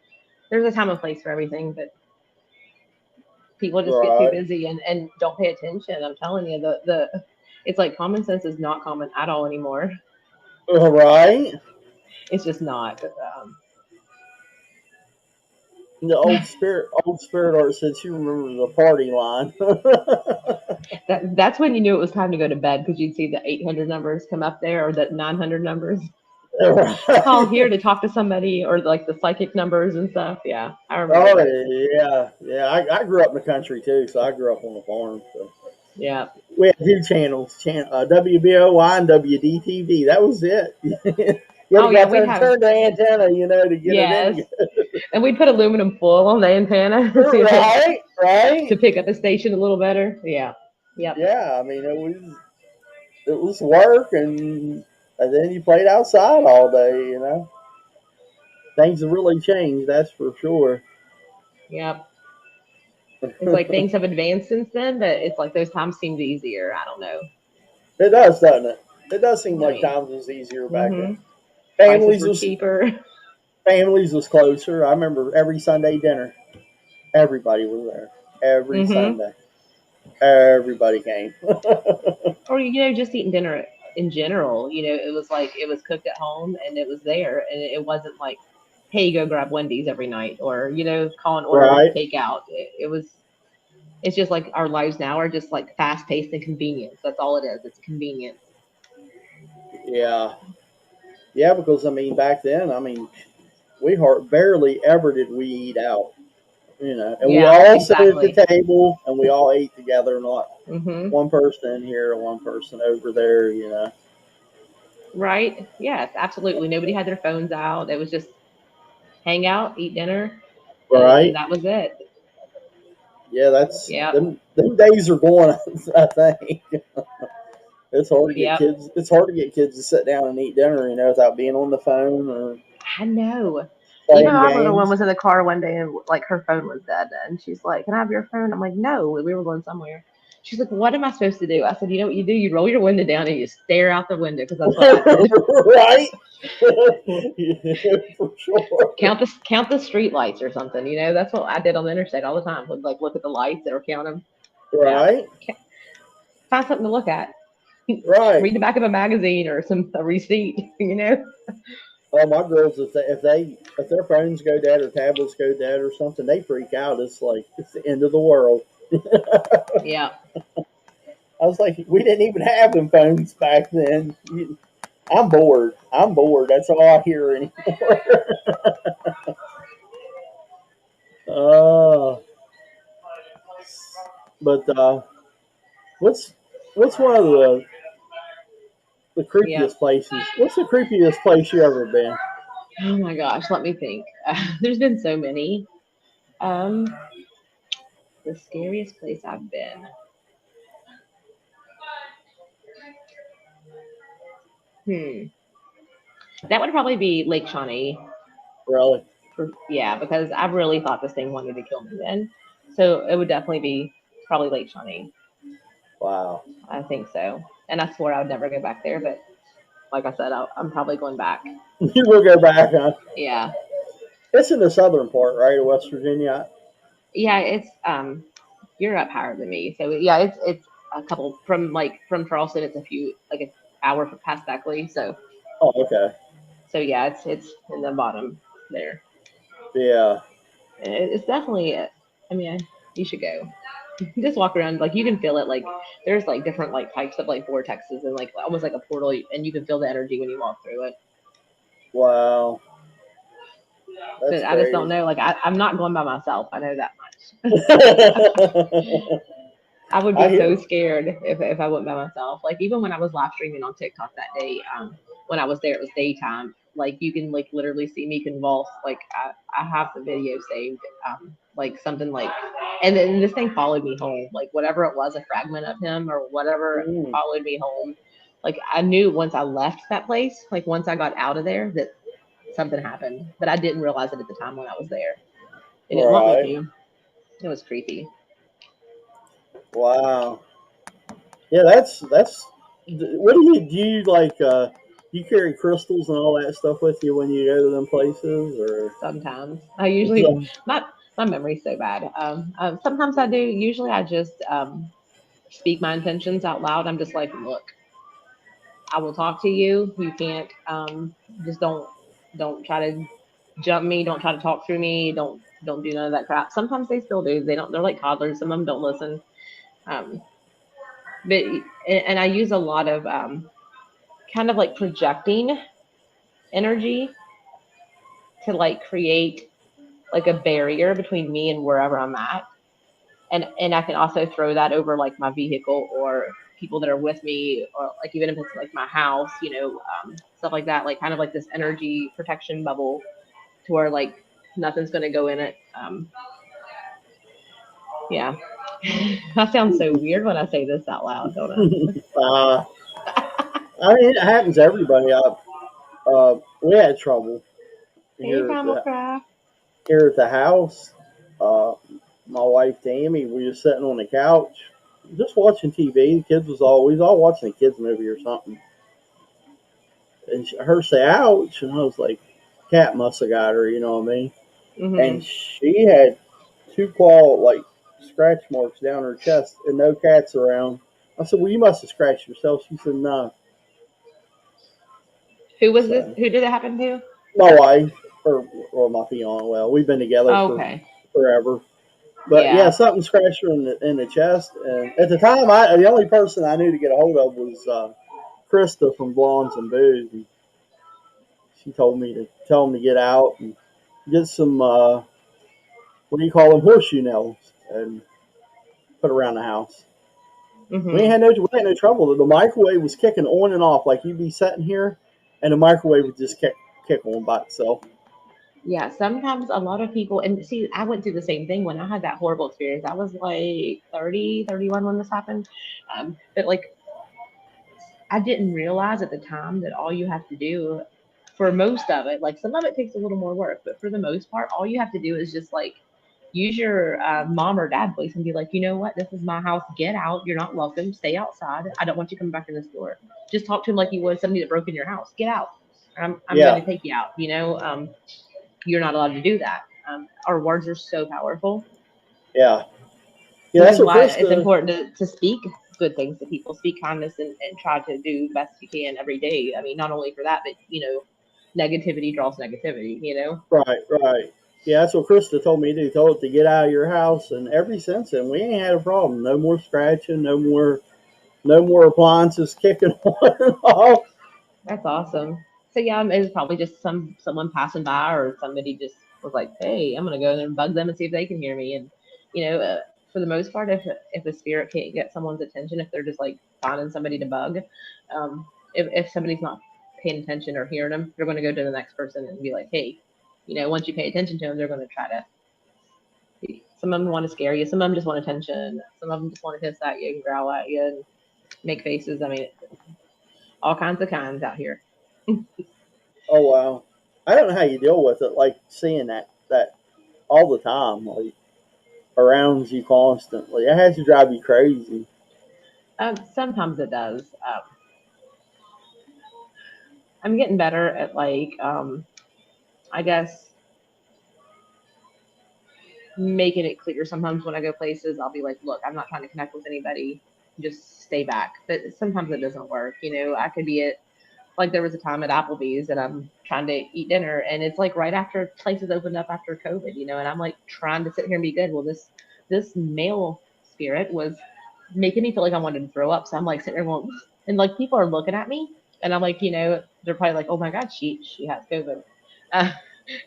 there's a time and place for everything, but people just get too right, busy and don't pay attention. I'm telling you, the it's like common sense is not common at all anymore. right. It's just not. The old spirit art said she remembers the party line. That's when you knew it was time to go to bed because you'd see the 800 numbers come up there or the 900 numbers. Call Right. here to talk to somebody or like the psychic numbers and stuff. Yeah, I remember Oh those. yeah, yeah. I grew up in the country too, so I grew up on the farm. So Yeah. we had two channels, WBOY and WDTV. That was it. You had Oh to go yeah, out there we'd and have turn the antenna, to get it yes, in. and we'd put aluminum foil on the antenna Right, to right. pick up the station a little better. Yeah. Yep. Yeah, I mean it was work, and then you played outside all day. Things have really changed. That's for sure. Yep. It's like things have advanced since then, but it's like those times seemed easier. I don't know. It does, doesn't it? It does seem I like mean, times was easier back then. hmm prices Families were was cheaper. families was closer. I remember every Sunday dinner, everybody was there. Every hmm Sunday, everybody came. Or just eating dinner in general. It was like it was cooked at home and it was there, and it wasn't like, hey, go grab Wendy's every night, or call and order Right? takeout. It was. It's just like our lives now are just like fast paced and convenience. That's all it is. It's convenience. Yeah, yeah. Because I mean, back then, I mean, we barely ever did we eat out. And we Yeah, all sat at the exactly. table and we all ate together, not hmm one person in here and one person over there. Right? Yes, absolutely. Nobody had their phones out. It was just hang out, eat dinner, and Right? that was it. Yeah, that's Yep. them days are gone. I think it's hard to get Yep. kids. It's hard to get kids to sit down and eat dinner, without being on the phone or I know. Even playing our little one games. was in the car one day and like her phone was dead, and she's like, "Can I have your phone?" I'm like, "No, we were going somewhere." She's like, "What am I supposed to do?" I said, "You know what you do? You roll your window down and you stare out the window because that's what I did. Right? Yeah, for sure. Count the street lights or something. That's what I did on the interstate all the time. Would like look at the lights or count them. Yeah, Right? find something to look at. Right. Read the back of a magazine or a receipt. Oh, my girls, if their phones go dead or tablets go dead or something, they freak out. It's like it's the end of the world. Yeah. I was like, we didn't even have them phones back then. I'm bored. I'm bored. That's all I hear anymore. uh, but what's what's one of the Yeah. creepiest places? What's the creepiest place you ever been? Oh my gosh, let me think. There's been so many. Um, the scariest place I've been. Hmm. That would probably be Lake Shawnee. Really? Yeah, because I really thought this thing wanted to kill me then. So it would definitely be probably Lake Shawnee. Wow. I think so. And I swore I would never go back there, but like I said, I'm probably going back. You will go back, huh? Yeah. It's in the southern part, right, of West Virginia. Yeah, it's you're up higher than me. So yeah, it's a couple from Charleston, it's a few like an hour past Beckley. Oh, okay. So yeah, it's in the bottom there. Yeah. It's definitely I mean, you should go. Just walk around, like you can feel it. Like there's like different like types of like vortexes and like almost like a portal, and you can feel the energy when you walk through it. Wow. That's But I just don't crazy. know. Like I'm not going by myself. I know that much. I would I be hear. so scared if I went by myself. Like even when I was live streaming on TikTok that day, when I was there, it was daytime. Like you can like literally see me convulse. Like I have the video saved. Like something like, and then this thing followed me home. Like whatever it was, a fragment of him or whatever Mm, followed me home. Like I knew once I left that place, like once I got out of there, that something happened. But I didn't realize it at the time when I was there. And it went with right. you. It was creepy. Wow. Yeah, that's. What do you like? You carry crystals and all that stuff with you when you go to them places, or? Sometimes I usually my memory's so bad. Sometimes I do. Usually I just speak my intentions out loud. I'm just like, look, I will talk to you. You can't just don't try to jump me. Don't try to talk through me. Don't do none of that crap. Sometimes they still do. They don't. They're like toddlers. Some of them don't listen. Um, but and I use a lot of kind of like projecting energy to like create like a barrier between me and wherever I'm at. And I can also throw that over like my vehicle or people that are with me, or like even if it's like my house, stuff like that, like kind of like this energy protection bubble to where like nothing's gonna go in it. Yeah, that sounds so weird when I say this out loud, don't it? uh, I mean, it happens to everybody. We had trouble Hey, here at Primal the Craft. house. Uh, my wife Tammy, we were sitting on the couch, just watching TV. The kids was always all watching a kids movie or something, and her say "ouch," and I was like, "Cat must have got her," you know what I mean? And Hmm. she had two claw like scratch marks down her chest, and no cats around. I said, "Well, you must have scratched yourself." She said, "No." Who was this? So Who did it happen to? my wife, or my fiance, well, we've been together for Okay. forever. But yeah, Yeah. something scratched her in the chest. And at the time, the only person I knew to get a hold of was Krista from Blondes and Booze. And she told me to tell him to get out and get some what do you call them, horseshoe nails, and put around the house. Hmm. We had no trouble. The microwave was kicking on and off. Like you'd be sitting here, and the microwave would just kick on by itself. Yeah, sometimes a lot of people, and see, I went through the same thing when I had that horrible experience. I was like 30, 31 when this happened. But like, I didn't realize at the time that all you have to do for most of it, like some of it takes a little more work, but for the most part, all you have to do is just like use your mom or dad voice and be like, you know what, this is my house. Get out. You're not welcome. Stay outside. I don't want you coming back in this door. Just talk to him like you would somebody that broke in your house. Get out. I'm going Yeah, to take you out. You're not allowed to do that. Our words are so powerful, yeah, yeah. which That's is what why it's Krista. important to speak good things to people, speak kindness, and try to do best you can every day. I mean, not only for that, but negativity draws negativity. Right, right. Yeah, that's what Krista told me to do. Told it to get out of your house, and ever since then, we ain't had a problem. No more scratching. No more appliances kicking on and off. That's awesome. So yeah, it's probably just someone passing by, or somebody just was like, "Hey, I'm gonna go in there and bug them and see if they can hear me." And for the most part, if a spirit can't get someone's attention, if they're just like finding somebody to bug, if somebody's not paying attention or hearing them, they're gonna go to the next person and be like, "Hey." Once you pay attention to them, they're gonna try to. Some of them want to scare you. Some of them just want attention. Some of them just want to hiss at you and growl at you and make faces. I mean, all kinds of kinds out here. Oh wow, I don't know how you deal with it. Like seeing that all the time, like around you constantly. It has to drive you crazy. Sometimes it does. I'm getting better at like, I guess making it clear. Sometimes when I go places, I'll be like, "Look, I'm not trying to connect with anybody. Just stay back." But sometimes it doesn't work. I could be at like there was a time at Applebee's and I'm trying to eat dinner, and it's like right after places opened up after COVID. And I'm like trying to sit here and be good. Well, this male spirit was making me feel like I wanted to throw up. So I'm like sitting there going, and like people are looking at me, and I'm like, they're probably like, "Oh my god, she has COVID." Uh,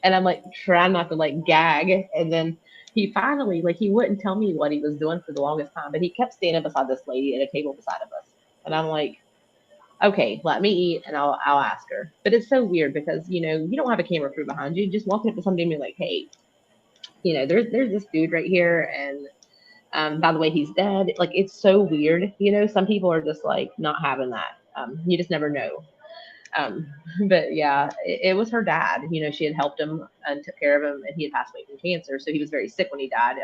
And I'm like trying not to like gag. And then he finally, like, he wouldn't tell me what he was doing for the longest time, but he kept standing beside this lady at a table beside of us. And I'm like, okay, let me eat and I'll ask her. But it's so weird because, you don't have a camera crew behind you. Just walking up to somebody and be like, hey, there's this dude right here, and by the way, he's dead. Like, it's so weird. Some people are just like not having that. You just never know. Um, but yeah, it was her dad. She had helped him and took care of him, and he had passed away from cancer. So he was very sick when he died.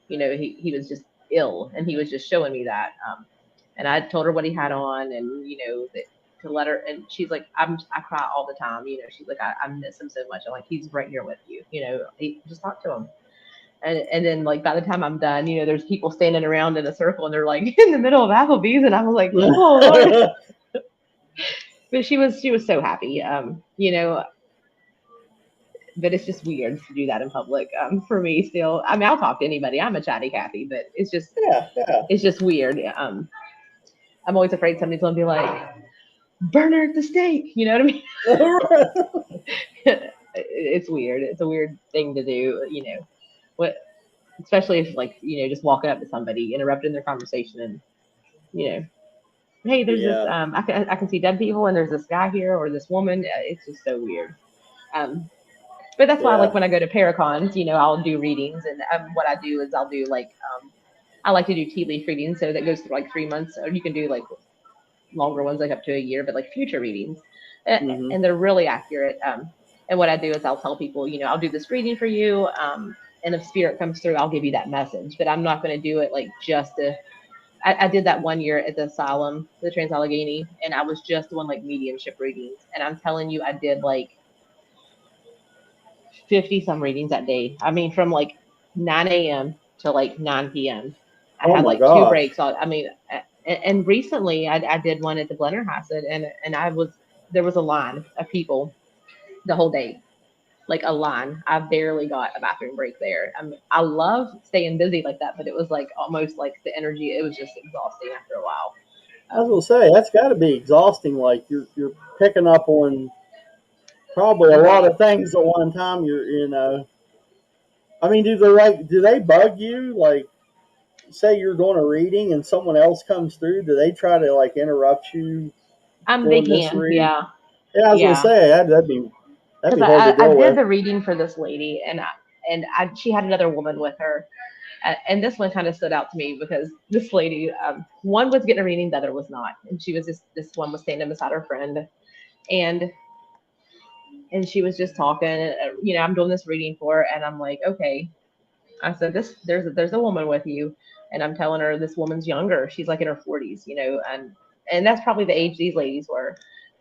He was just ill, and he was just showing me that. And I told her what he had on, and that to let her. And she's like, I cry all the time. She's like, I miss him so much. I'm like, he's right here with you. Just talk to him. And then like by the time I'm done, there's people standing around in a circle, and they're like in the middle of Applebee's, and I was like, oh Lord. But she was so happy. But it's just weird to do that in public. For me still. I mean, I'll talk to anybody. I'm a chatty Cathy, but it's just Yeah, yeah. it's just weird. I'm always afraid somebody's gonna be like, burn her at the stake. You know what I mean? It's weird. It's a weird thing to do. What, especially if like just walking up to somebody, interrupting their conversation, and you know, hey, there's this. Yeah. I can see dead people, and there's this guy here or this woman. It's just so weird. Um, but that's why, like, Yeah. when I go to Paracons, I'll do readings, and what I do is I'll do like I like to do tea leaf readings, so that goes through like 3 months, or you can do like longer ones, like up to a year, but like future readings, Hmm. and they're really accurate. And what I do is I'll tell people, I'll do this reading for you, and if spirit comes through, I'll give you that message. But I'm not going to do it like just to. I did that one year at the asylum, the Trans Allegheny, and I was just doing like mediumship readings, and I'm telling you, I did like 50 some readings that day. I mean, from like 9 a.m. to like 9 p.m. I Oh had my like two gosh. breaks. I mean, and recently I did one at the Blennerhassett, and there was a line of people the whole day, like a line. I barely got a bathroom break there. I love staying busy like that, but it was like almost like the energy. It was just exhausting after a while. I was gonna say that's got to be exhausting. Like you're picking up on probably a lot Right. of things at one time. I mean, do they bug you? Like, say you're doing a reading and someone else comes through. Do they try to like interrupt you They doing this can, reading? yeah, Yeah, I was gonna yeah. say that'd Because be hard to I deal did with. the reading for this lady, and she had another woman with her. And this one kind of stood out to me because this lady, one was getting a reading, the other was not, and she was just this one was standing beside her friend, and she was just talking. I'm doing this reading for her, and I'm like, okay. I said, there's a woman with you, and I'm telling her this woman's younger. She's like in her 40s, and that's probably the age these ladies were.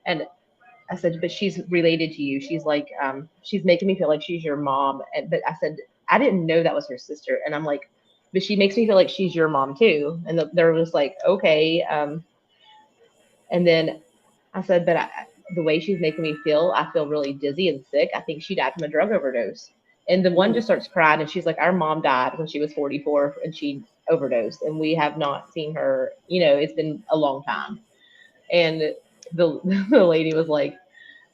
And I said, but she's related to you. She's like, she's making me feel like she's your mom. But I said, I didn't know that was her sister. And I'm like, but she makes me feel like she's your mom too. And they're just like, okay. And then I said, but the way she's making me feel, I feel really dizzy and sick. I think she died from a drug overdose. And the one Hmm. just starts crying, and she's like, our mom died when she was 44, and she overdosed, and we have not seen her. It's been a long time. And the the lady was like,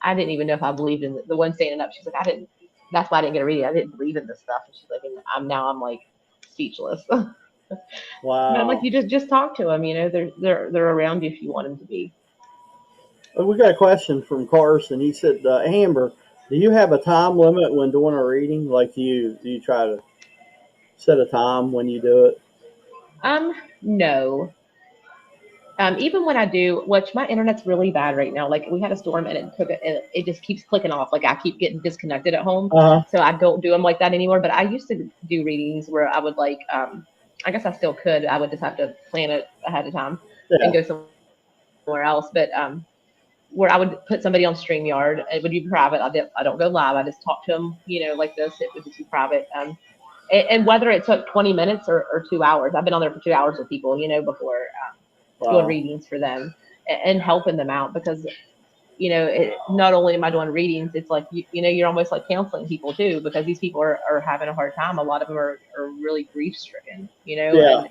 I didn't even know if I believed in the one standing up. She's like, I didn't. That's why I didn't get a reading. I didn't believe in this stuff. And she's like, and I'm like speechless. But I'm like, Wow. you just talk to them. They're around you if you want them to be. We got a question from Carson. He said, Amber, do you have a time limit when doing a reading? Like, do you try to set a time when you do it? No. Even when I do, which my internet's really bad right now. Like, we had a storm, and it just keeps clicking off. Like, I keep getting disconnected at home, Uh huh. so I don't do them like that anymore. But I used to do readings where I would like, I guess I still could. I would just have to plan it ahead of time and Yeah. go somewhere else. But where I would put somebody on StreamYard, it would be private. I don't go live. I just talk to them, like this. It would just be private. And whether it took 20 minutes or 2 hours, I've been on there for 2 hours with people, before, doing Wow. readings for them, and helping them out, because not only am I doing readings, it's like you're almost like counseling people too, because these people are having a hard time. A lot of them are really grief stricken, Yeah.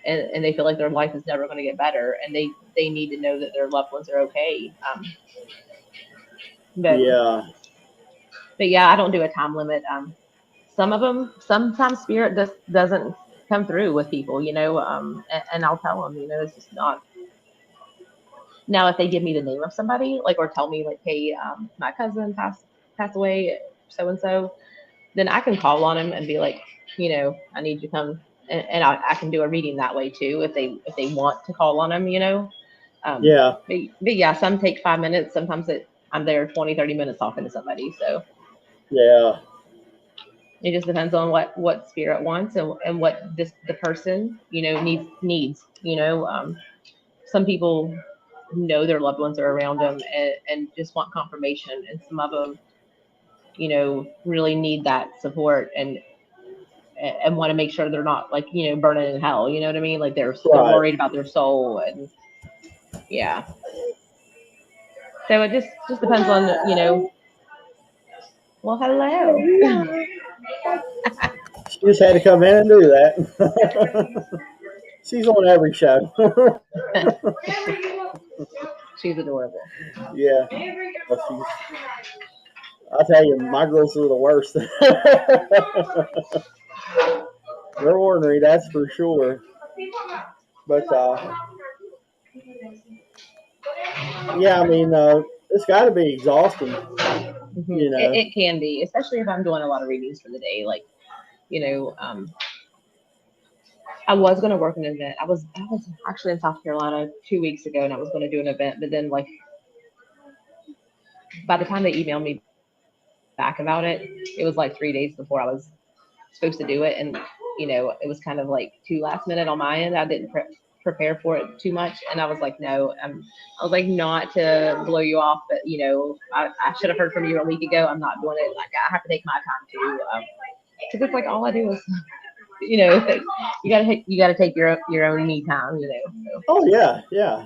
and they feel like their life is never going to get better, and they need to know that their loved ones are okay. But Yeah. But yeah, I don't do a time limit. Some of them, sometimes spirit just doesn't come through with people, and I'll tell them, it's just not. Now, if they give me the name of somebody, like, or tell me, like, hey, my cousin passed away, so and so, then I can call on him and be like, I need you to come, and I can do a reading that way too if they want to call on him, Um, Yeah, but yeah, some take 5 minutes. Sometimes I'm there 20, 30 minutes talking to somebody. So yeah, it just depends on what spirit wants and what the person, needs. Some people know their loved ones are around them and just want confirmation, and some of them, really need that support and want to make sure they're not like, burning in hell. You know what I mean? Like they're right. worried about their soul, and yeah. So it just depends on, well, hello. She just had to come in and do that. She's on every show. She's adorable. Yeah, well, I tell you, my girls are the worst. They're ornery, that's for sure. But yeah, I mean, it's got to be exhausting, Hmm. you It, know. it can be, especially if I'm doing a lot of readings for the day. Like, I was gonna work an event. I was actually in South Carolina 2 weeks ago, and I was gonna do an event, but then like by the time they emailed me back about it was like 3 days before I was supposed to do it, and it was kind of like too last minute on my end. I didn't prepare for it too much, and I was like, no, I was like, not to blow you off, but I should have heard from you a week ago. I'm not doing it. Like I have to take my time too, because it's like all I do is, you know, you gotta take your own me time, So. Oh yeah, yeah,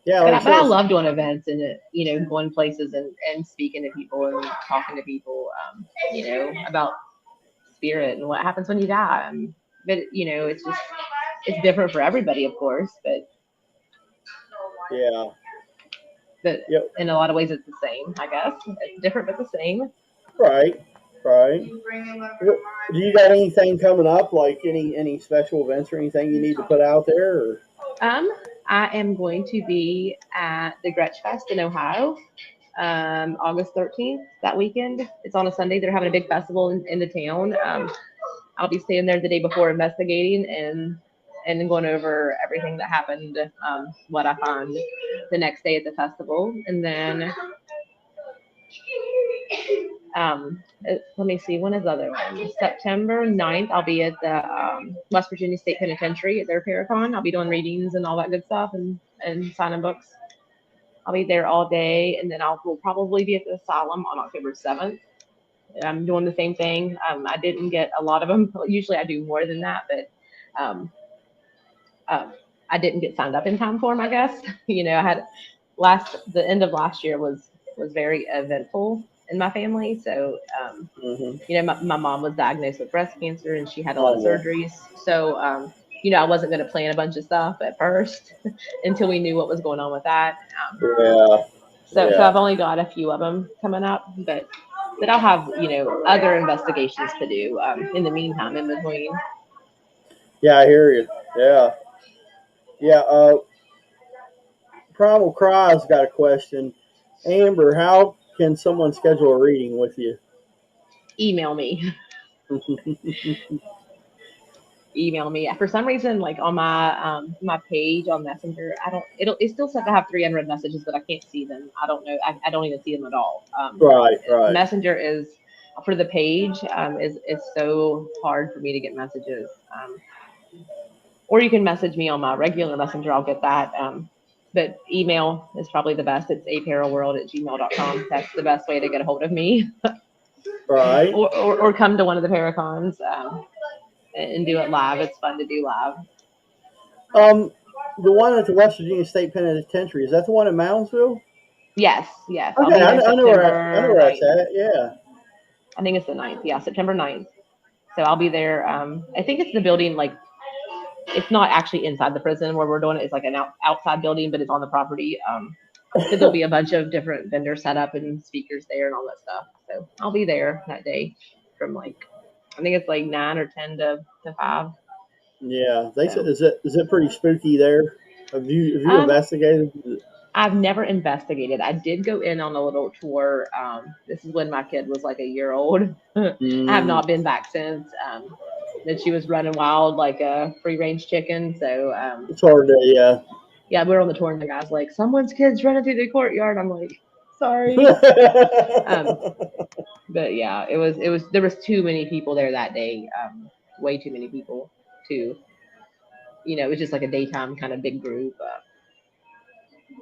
yeah. But Like I I said, love doing events and going places and speaking to people and talking to people, about spirit and what happens when you die. But it's different for everybody, of course, yeah, but yep, in a lot of ways it's the same, I guess. It's different but the same. right, right. What, do you got anything coming up? Like any special events or anything you need to put out there? Or? Um, I am going to be at the Gretsch Fest in Ohio, August 13th, that weekend. It's on a Sunday. They're having a big festival in the town. I'll be staying there the day before investigating and going over everything that happened, what I found the next day at the festival. And then let me see, when is the other one? September 9th, I'll be at the West Virginia State Penitentiary at their Paracon. I'll be doing readings and all that good stuff and signing books. I'll be there all day, and then will probably be at the asylum on October 7th. I'm doing the same thing. I didn't get a lot of them. Usually I do more than that, but um, um, I didn't get signed up in time for them, I guess. I had the end of last year was very eventful in my family. So, Mm-hmm. my mom was diagnosed with breast cancer and she had a lot of Oh surgeries. So, I wasn't going to plan a bunch of stuff at first until we knew what was going on with that. yeah, So yeah, I've only got a few of them coming up, but I'll have other investigations to do in the meantime in between. yeah. I hear you. Yeah, yeah. Primal Cry's got a question. Amber, how can someone schedule a reading with you? Email me. Email me. For some reason, like on my page on Messenger, I don't. It still says I have 300 messages, but I can't see them. I don't know. I don't even see them at all. Right, right. Messenger is for the page is so hard for me to get messages. Or you can message me on my regular messenger. I'll get that. But email is probably the best. It's aparaworld@gmail.com. That's the best way to get a hold of me. Right. or come to one of the Paracons and do it live. It's fun to do live. Um, the one at the West Virginia State Penitentiary, is that the one in Moundsville? Yes, yes. I'll Okay, be there I know where I know September where that's 9th. at. Yeah. I think it's the 9th. Yeah, September 9th. So I'll be there. I think it's the building, like, it's not actually inside the prison where we're doing it. It's like an outside building, but it's on the property. So there'll be a bunch of different vendors set up and speakers there and all that stuff. So I'll be there that day from like I think it's like 9 or 10 to 5. Yeah, they said So is it pretty spooky there? Have you um investigated? I've never investigated. I did go in on a little tour. This is when my kid was like a year old. I have Mm, not been back since. Then she was running wild like a free range chicken. So it's hard to yeah. yeah, we were on the tour and the guy's like, someone's kid's running through the courtyard. I'm like, sorry. Um, but yeah, it was there was too many people there that day. Way too many people to it was just like a daytime kind of big group.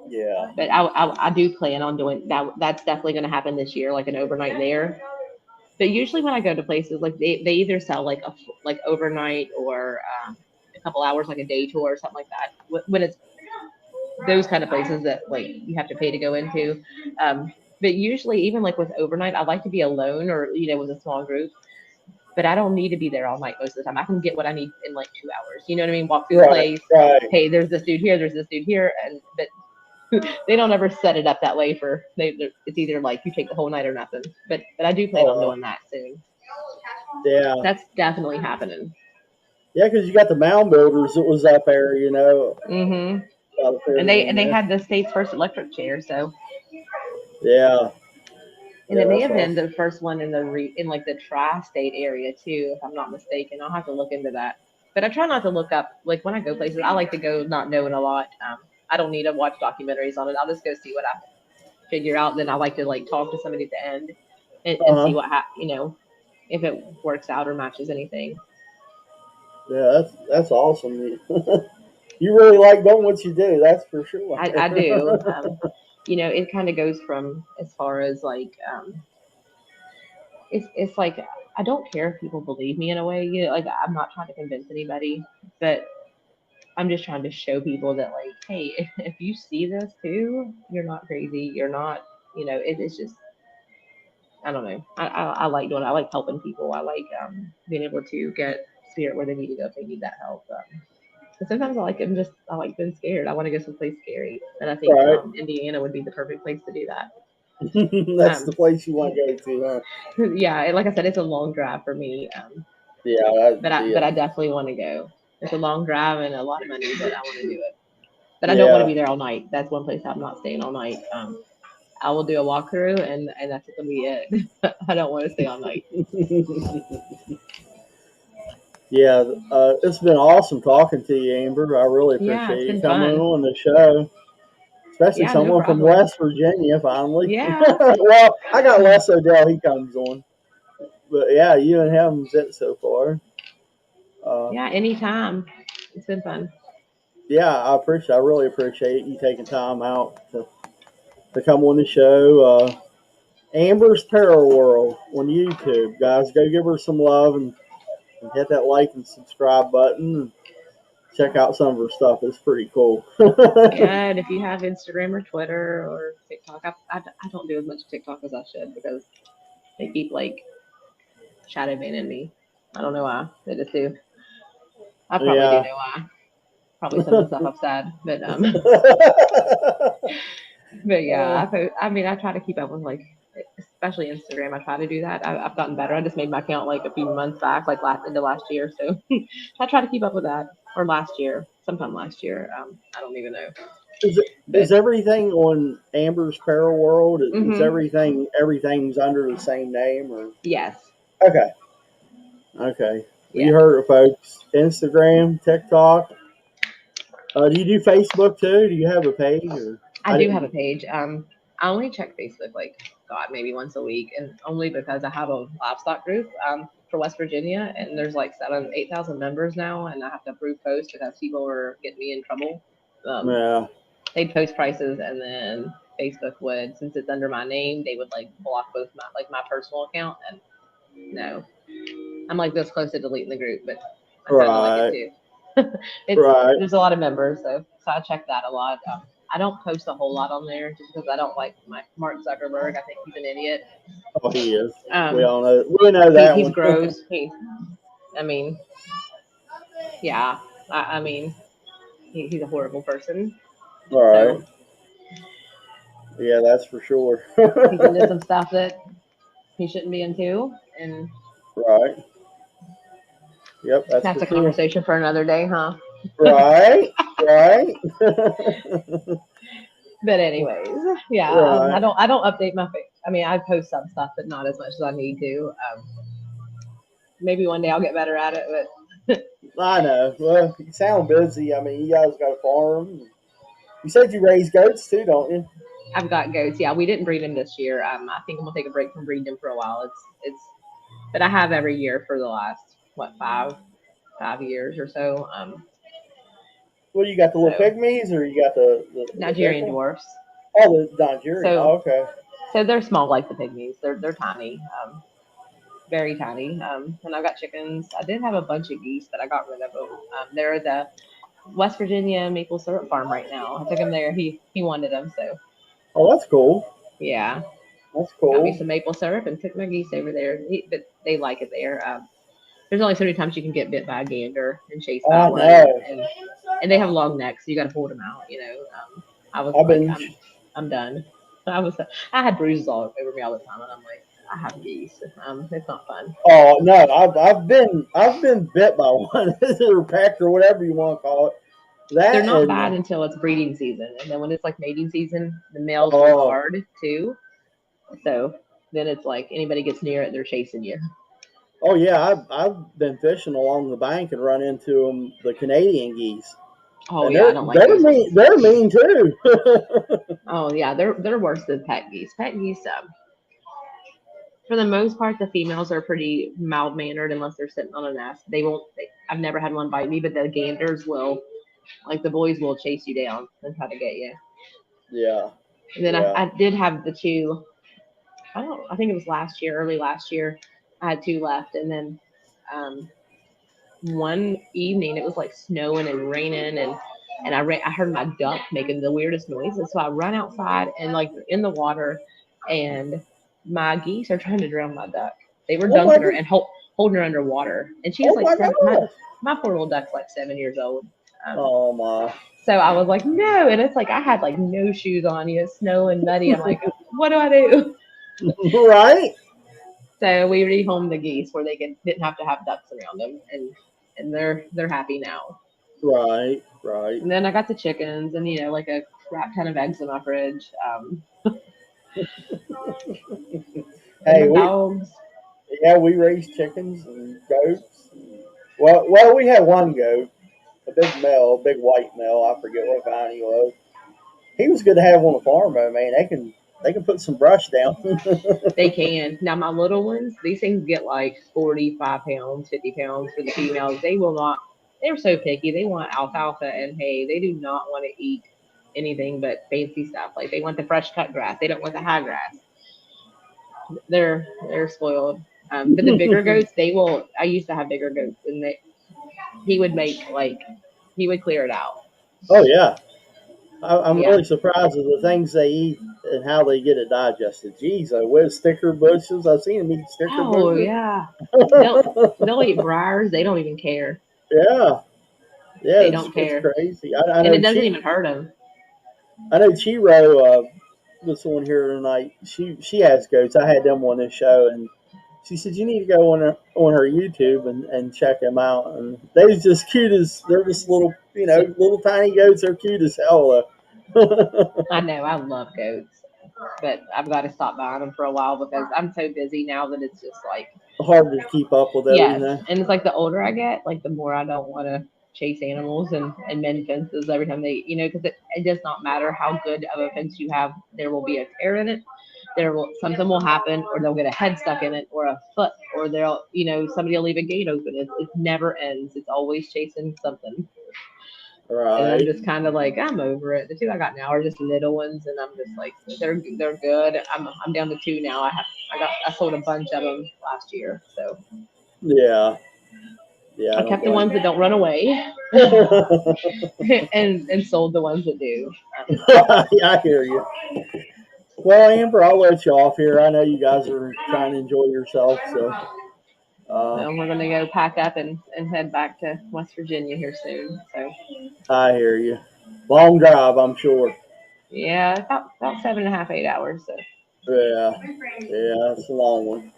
Yeah. But I do plan on doing that. That's definitely going to happen this year, like an overnight there. But usually when I go to places, like they either sell like like overnight or a couple hours, like a day tour or something like that. When it's those kind of places that like you have to pay to go into. But usually, even like with overnight, I like to be alone or with a small group. But I don't need to be there all night most of the time. I can get what I need in like 2 hours. You know what I mean? Walk through the Right. place. Right. Hey, there's this dude here. There's this dude here, and but they don't ever set it up that way for it's either like you take the whole night or nothing. But I do plan on Uh, doing that soon. yeah. That's definitely happening. Yeah, because you got the mound builders that was up there, Hmm. by the And they pyramid. had the state's first electric chair, so Yeah. and Yeah, it may that's have been awesome. the first one in in like the tri-state area too, if I'm not mistaken. I'll have to look into that. But I try not to look up like when I go places. I like to go not knowing a lot. I don't need to watch documentaries on it. I'll just go see what I figure out. Then I like to like talk to somebody at the end and Uh see huh. if it works out or matches anything. Yeah, that's awesome. You really like doing what you do, that's for sure. I do. It kind of goes from as far as like it's like I don't care if people believe me in a way. Like I'm not trying to convince anybody, but I'm just trying to show people that like, hey, if you see this too, you're not crazy. You're not. It's just I don't know. I like doing it. I like helping people. I like being able to get spirit where they need to go if they need that help. But sometimes I like being scared. I want to go someplace scary, and I think Right. Indiana would be the perfect place to do that. That's the Um, place you want to go to, huh? yeah, like I said, it's a long drive for me. Yeah, that, But yeah, I definitely want to go. It's a long drive and a lot of money, but I want to do it. But I don't want to yeah. be there all night. That's one place I'm not staying all night. I will do a walkthrough, and that's gonna be it. I don't want to stay all night. Yeah, it's been awesome talking to you, Amber. I really Yeah, it's appreciate you been coming fun. on the show, especially Yeah, no someone from problem. West Virginia. Finally, Yeah, well, I got Les Odell. He comes on, but yeah, you and him's it so far. Uh, yeah, anytime. It's been fun. yeah, I really appreciate you taking time out to come on the show. Amber's Paraworld on YouTube, guys. Go give her some love and hit that like and subscribe button. And check out some of her stuff. It's pretty cool. Yeah, and if you have Instagram or Twitter or TikTok, I don't do as much TikTok as I should because they keep like shadow banning me. I don't know why. They just do. I probably do Yeah. know why. Probably some of the stuff I've said, but but yeah, uh, I mean, I try to keep up with like, especially Instagram. I try to do that. I've gotten better. I just made my account like a few months back, like into last year. So I try to keep up with that. Or last year, sometime last year. I don't even know. is But everything on Amber's Paraworld? Is hmm everything's under the same name or? yes, Okay. Okay. Well, yeah, you heard it, folks. Instagram, TikTok. Do you do Facebook too? Do you have a page or? I I do have a didn't. page. I only check Facebook like God maybe once a week, and only because I have a livestock group for West Virginia, and there's like 8,000 members now, and I have to approve posts because people are getting me in trouble. Um, Yeah. they'd post prices, and then Facebook would, since it's under my name, they would like block both my personal account, and no, I'm like this close to deleting the group, but I kind of like it Right. too. it's Right. There's a lot of members, so I check that a lot. I don't post a whole lot on there just because I don't like my Mark Zuckerberg. I think he's an idiot. Oh, he is. We Um, all know. We know that he's one. gross. I mean, yeah. I mean, he's a horrible person. All right. So Yeah, that's for sure. He's into some stuff that he shouldn't be into, and Right. Yep, that's that's for a sure. conversation for another day, huh? Right. Right. But anyways, yeah, Right. I don't update my face. I mean, I post some stuff, but not as much as I need to. Maybe one day I'll get better at it, but I know. Well, you sound busy. I mean, you guys got a farm. You said you raise goats too, don't you? I've got goats. Yeah, we didn't breed them this year. I think I'm gonna take a break from breeding them for a while. But I have every year for the last what 5 years or so. Well, you got the little So pygmies, or you got the big Nigerian one? dwarfs. Oh, the Nigerian. So Oh, okay. so they're small like the pygmies. They're tiny, very tiny. And I've got chickens. I did have a bunch of geese, but I got rid of them. They're at the West Virginia maple syrup farm right now. I took him there. He wanted them, so Oh, that's cool. yeah, That's got me cool. some maple syrup and took my geese over there. But they like it there. There's only so many times you can get bit by a gander and chased by I one, know. and they have long necks, so you got to hold them out. I was I've like, been. I'm done. I was I had bruises all over me all the time, and I'm like, I have geese. It's not fun. Oh no, I've been bit by one, or pecked, or whatever you want to call it. They're That not and bad until it's breeding season, and then when it's like mating season, the males will oh guard too. So then it's like anybody gets near it, they're chasing you. oh yeah, I've been fishing along the bank and run into them, the Canadian geese, Oh and yeah, I don't like those ones. they're mean too. Oh yeah, they're worse than pet geese. Pet geese, for the most part, the females are pretty mild mannered unless they're sitting on a nest. They won't. I've never had one bite me, but the ganders will. Like the boys will chase you down and try to get you. Yeah, And then yeah. I did have the two. I don't. I think it was last year, early last year. I had two left, and then um, one evening it was like snowing and raining, and I heard my duck making the weirdest noises. So I run outside and like in the water, and my geese are trying to drown my duck. They were Oh my dunking her god. and holding her underwater, and she's Oh like my seven. gosh. My poor little duck's like 7 years old. Um, Oh my. so I was like, no, and it's like I had like no shoes on, it's snow and muddy. I'm like, what do I do? Right. So we rehomed the geese where didn't have to have ducks around them, and they're happy now. Right. Right. And then I got the chickens, and like a crap ton of eggs in my fridge, and Hey, the we dogs. yeah we raise chickens and goats. Well, we had one goat, a big male, a big white male. I forget what kind he was. He was good to have on the farm, though, man. They can put some brush down. They can. Now my little ones, these things get like 45 pounds, 50 pounds for the females. They will not. They're so picky. They want alfalfa and hay. They do not want to eat anything but fancy stuff. Like they want the fresh cut grass. They don't want the high grass. They're spoiled. But the bigger goats, they will. I used to have bigger goats, and he would make like he would clear it out. Oh yeah, I'm Yeah. really surprised at the things they eat and how they get it digested. Geez, with sticker bushes, I've seen them eat sticker Oh bushes. yeah. They'll they'll eat briars. They don't even care. Yeah, yeah, They it's don't it's care, crazy. I and know it doesn't even hurt them. Chiro, this one here tonight. She has goats. I had them on this show, and she said you need to go on her YouTube and check them out. And they're just little little tiny goats. They're cute as hell. I know I love goats, but I've got to stop buying them for a while because I'm so busy now that it's just like Hard to keep up with yes. everything. And it's like the older I get, like the more I don't want to chase animals and mend fences every time because it does not matter how good of a fence you have, there will be a tear in it. There will something will happen, or they'll get a head stuck in it, or a foot, or they'll somebody will leave a gate open. It never ends. It's always chasing something. And I'm Right. just kind of like I'm over it. The two I got now are just little ones, and I'm just like they're good. I'm down to two now. I sold a bunch of them last year, so Yeah. Yeah. I I don't kept the blame ones that don't run away, you. and sold the ones that do. Yeah, I hear you. Well, Amber, I'll let you off here. I know you guys are trying to enjoy yourself, so Well, we're gonna go pack up and head back to West Virginia here soon. So I hear you. Long drive, I'm sure. Yeah, about 7.5, 8 hours. So Yeah, yeah, it's a long one.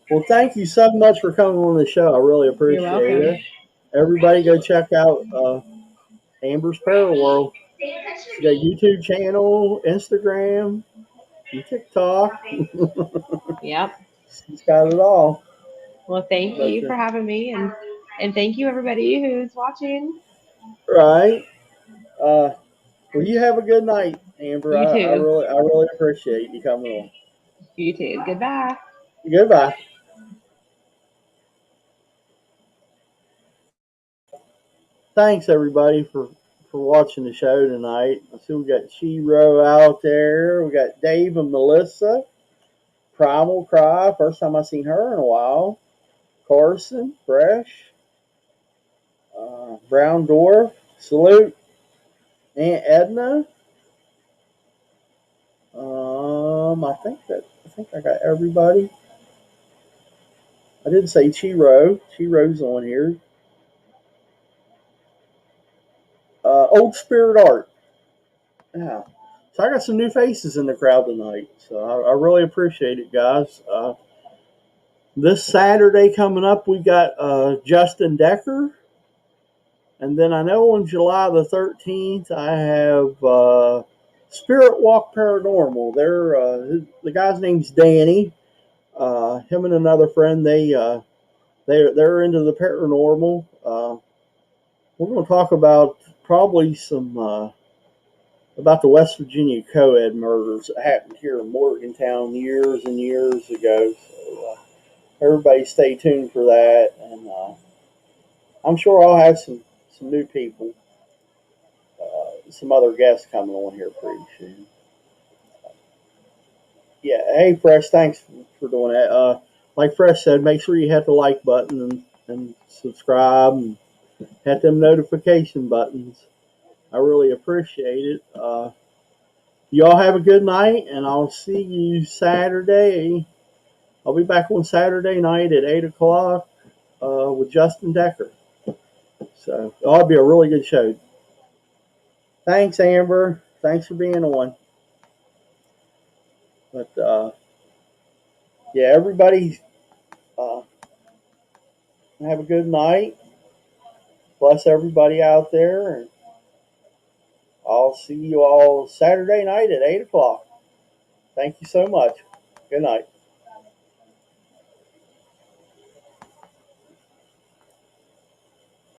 Well, thank you so much for coming on the show. I really you're appreciate welcome. it. Everybody go check out Amber's Paraworld. She's got a YouTube channel, Instagram, and TikTok. Yep. She's got it all. Well, thank But you for having me, and thank you everybody who's watching. right. Uh, well, you have a good night, Amber. You too. I really appreciate you coming on. You too. Goodbye. Goodbye. Thanks everybody for watching the show tonight. I see we got Shiro out there. We got Dave and Melissa. Primal Cry. First time I seen her in a while. Carson, Fresh, Brown Dwarf. Salute. Aunt Edna. I think I got everybody. I didn't say Chiro. Chiro's on here. Old Spirit Art. Yeah. So I got some new faces in the crowd tonight. So I really appreciate it, guys. This Saturday coming up, we got Justin Decker. And then I know on July the 13th, I have Spirit Walk Paranormal. The guy's name's Danny. Him and another friend, they're into the paranormal. We're going to talk about probably some about the West Virginia co-ed murders that happened here in Morgantown years and years ago. So everybody stay tuned for that, and I'm sure I'll have some new people, some other guests coming on here pretty soon. Yeah, hey Fresh, thanks for doing that. Like Fresh said, make sure you hit the like button and subscribe and hit them notification buttons. I really appreciate it. Y'all have a good night, and I'll see you Saturday. I'll be back on Saturday night at 8 o'clock with Justin Decker. So it'll be a really good show. Thanks, Amber. Thanks for being on. But yeah, everybody uh, have a good night. Bless everybody out there, and I'll see you all Saturday night at 8 o'clock. Thank you so much. Good night.